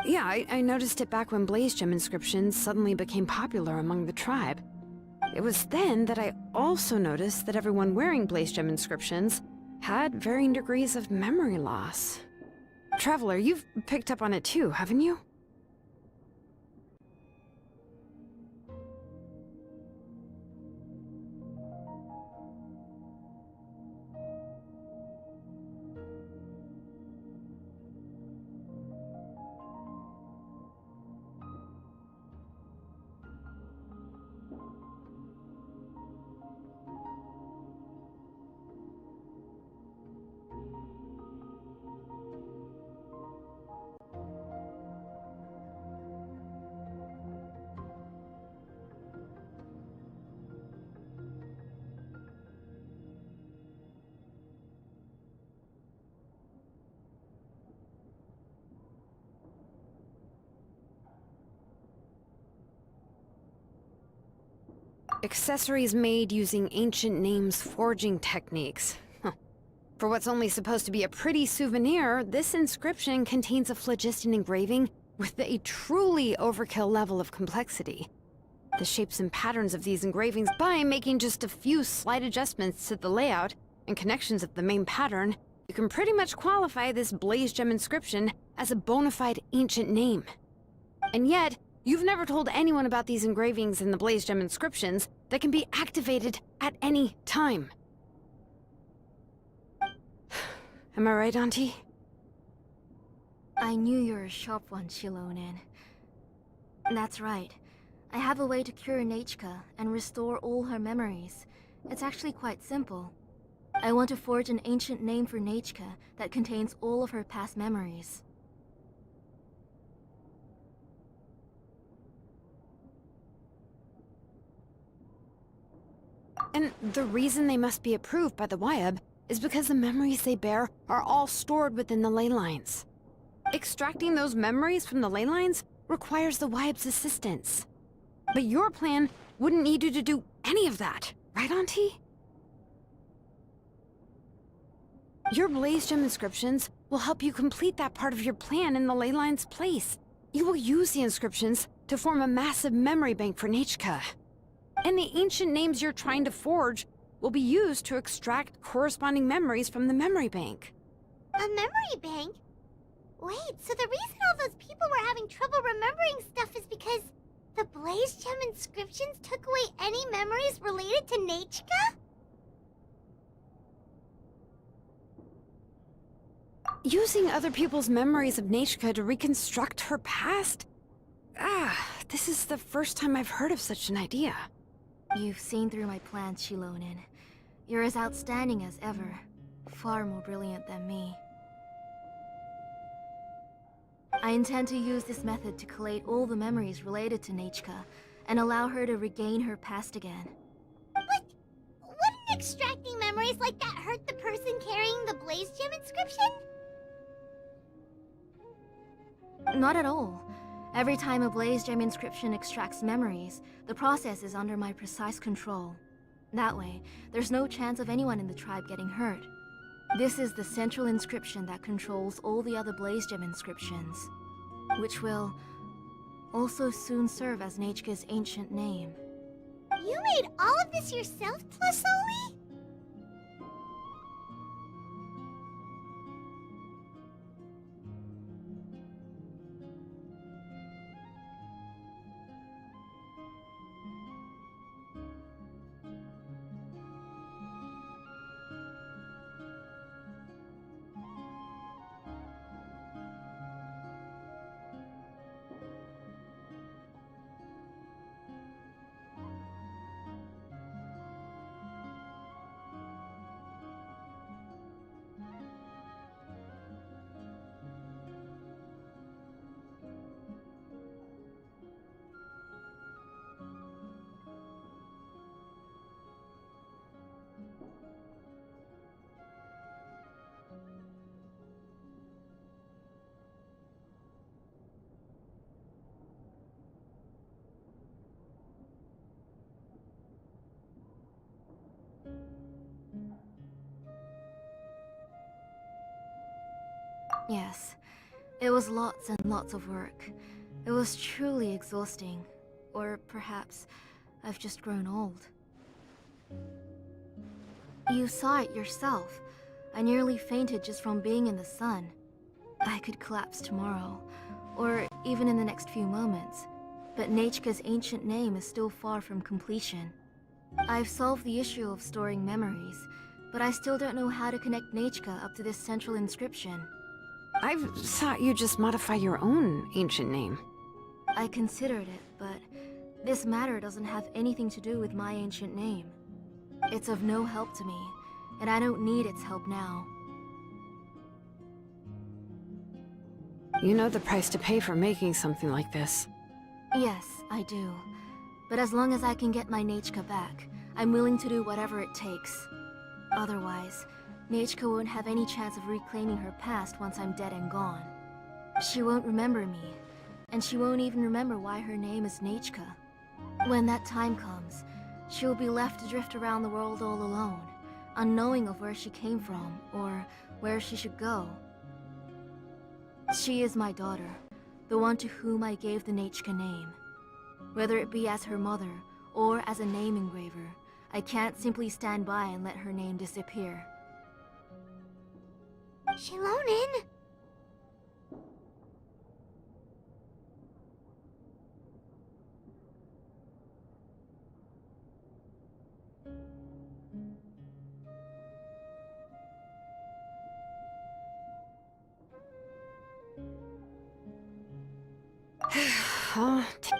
Yeah, I noticed it back when Blaze Gem inscriptions suddenly became popular among the tribe. It was then that I also noticed that everyone wearing Blaze Gem inscriptions had varying degrees of memory loss. Traveler, you've picked up on it too, haven't you? Accessories made using ancient names forging techniques. For what's only supposed to be a pretty souvenir, this inscription contains a phlogiston engraving with a truly overkill level of complexity. The shapes and patterns of these engravings, by making just a few slight adjustments to the layout and connections of the main pattern, you can pretty much qualify this Blaze Gem inscription as a bona fide ancient name. And yet, you've never told anyone about these engravings in the Blaze Gem inscriptions that can be activated at any time. Am I right, Auntie? I knew you were a sharp one, Shilonen. That's right. I have a way to cure Nechka and restore all her memories. It's actually quite simple. I want to forge an ancient name for Nechka that contains all of her past memories. And the reason they must be approved by the Wyab is because the memories they bear are all stored within the ley lines. Extracting those memories from the ley lines requires the Wyab's assistance. But your plan wouldn't need you to do any of that, right, Auntie? Your Blaze Gem inscriptions will help you complete that part of your plan in the ley line's place. You will use the inscriptions to form a massive memory bank for Nechka. And the ancient names you're trying to forge will be used to extract corresponding memories from the memory bank. A memory bank? Wait, so the reason all those people were having trouble remembering stuff is because the Blaze Gem inscriptions took away any memories related to Nechka? Using other people's memories of Nechka to reconstruct her past? This is the first time I've heard of such an idea. You've seen through my plans, Shilonen. You're as outstanding as ever. Far more brilliant than me. I intend to use this method to collate all the memories related to Nechka, and allow her to regain her past again. But wouldn't extracting memories like that hurt the person carrying the Blaze Gem inscription? Not at all. Every time a Blaze Gem inscription extracts memories, the process is under my precise control. That way, there's no chance of anyone in the tribe getting hurt. This is the central inscription that controls all the other Blaze Gem inscriptions, which will also soon serve as Nechka's ancient name. You made all of this yourself, Plasoli? Yes, it was lots and lots of work. It was truly exhausting. Or perhaps I've just grown old. You saw it yourself. I nearly fainted just from being in the sun. I could collapse tomorrow, or even in the next few moments. But Nechka's ancient name is still far from completion. I've solved the issue of storing memories, but I still don't know how to connect Nechka up to this central inscription. I thought you just modify your own ancient name. I considered it, but this matter doesn't have anything to do with my ancient name. It's of no help to me, and I don't need its help now. You know the price to pay for making something like this. Yes, I do. But as long as I can get my Nechka back, I'm willing to do whatever it takes. Otherwise, Nechka won't have any chance of reclaiming her past once I'm dead and gone. She won't remember me, and she won't even remember why her name is Nechka. When that time comes, she'll be left to drift around the world all alone, unknowing of where she came from, or where she should go. She is my daughter, the one to whom I gave the Nechka name. Whether it be as her mother, or as a name engraver, I can't simply stand by and let her name disappear. Shilonin!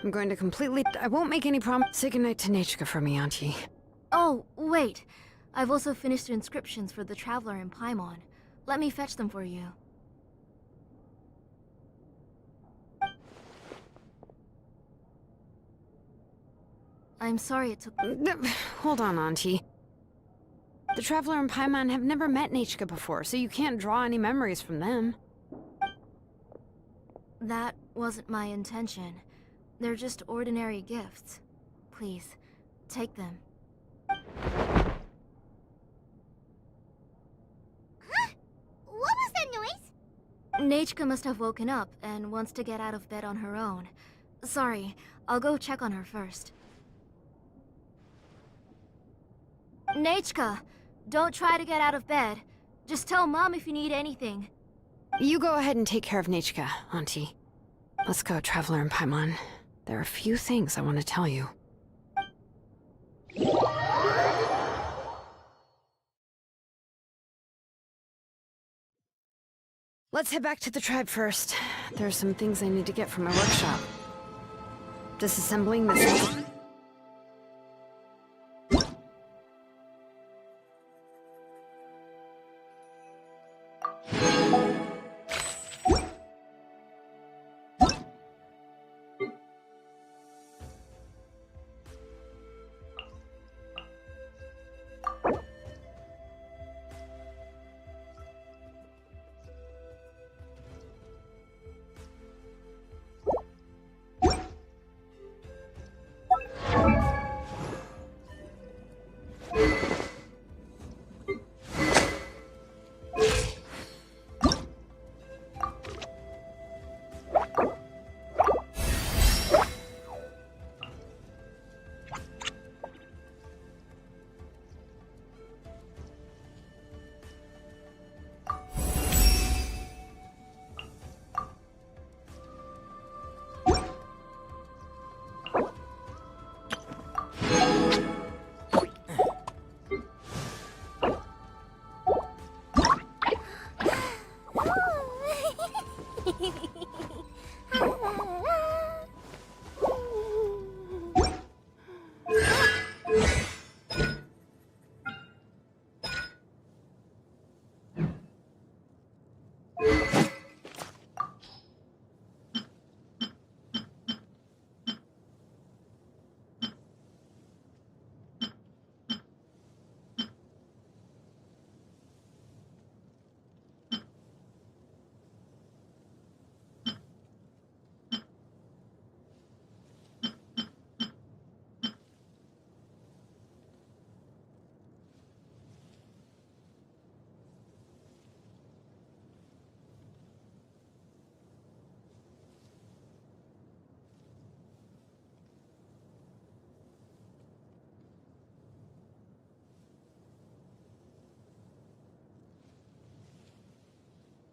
I'm going to completely... I won't make any promise. Say goodnight to Nechka for me, Auntie. Oh, wait. I've also finished the inscriptions for the Traveler in Paimon. Let me fetch them for you. I'm sorry it took... Hold on, Auntie. The Traveler and Paimon have never met Nechka before, so you can't draw any memories from them. That wasn't my intention. They're just ordinary gifts. Please, take them. Huh? What was that noise? Nechka must have woken up and wants to get out of bed on her own. Sorry, I'll go check on her first. Nechka, don't try to get out of bed. Just tell Mom if you need anything. You go ahead and take care of Nechka, Auntie. Let's go, Traveler and Paimon. There are a few things I want to tell you. Let's head back to the tribe first. There are some things I need to get from my workshop. Disassembling this...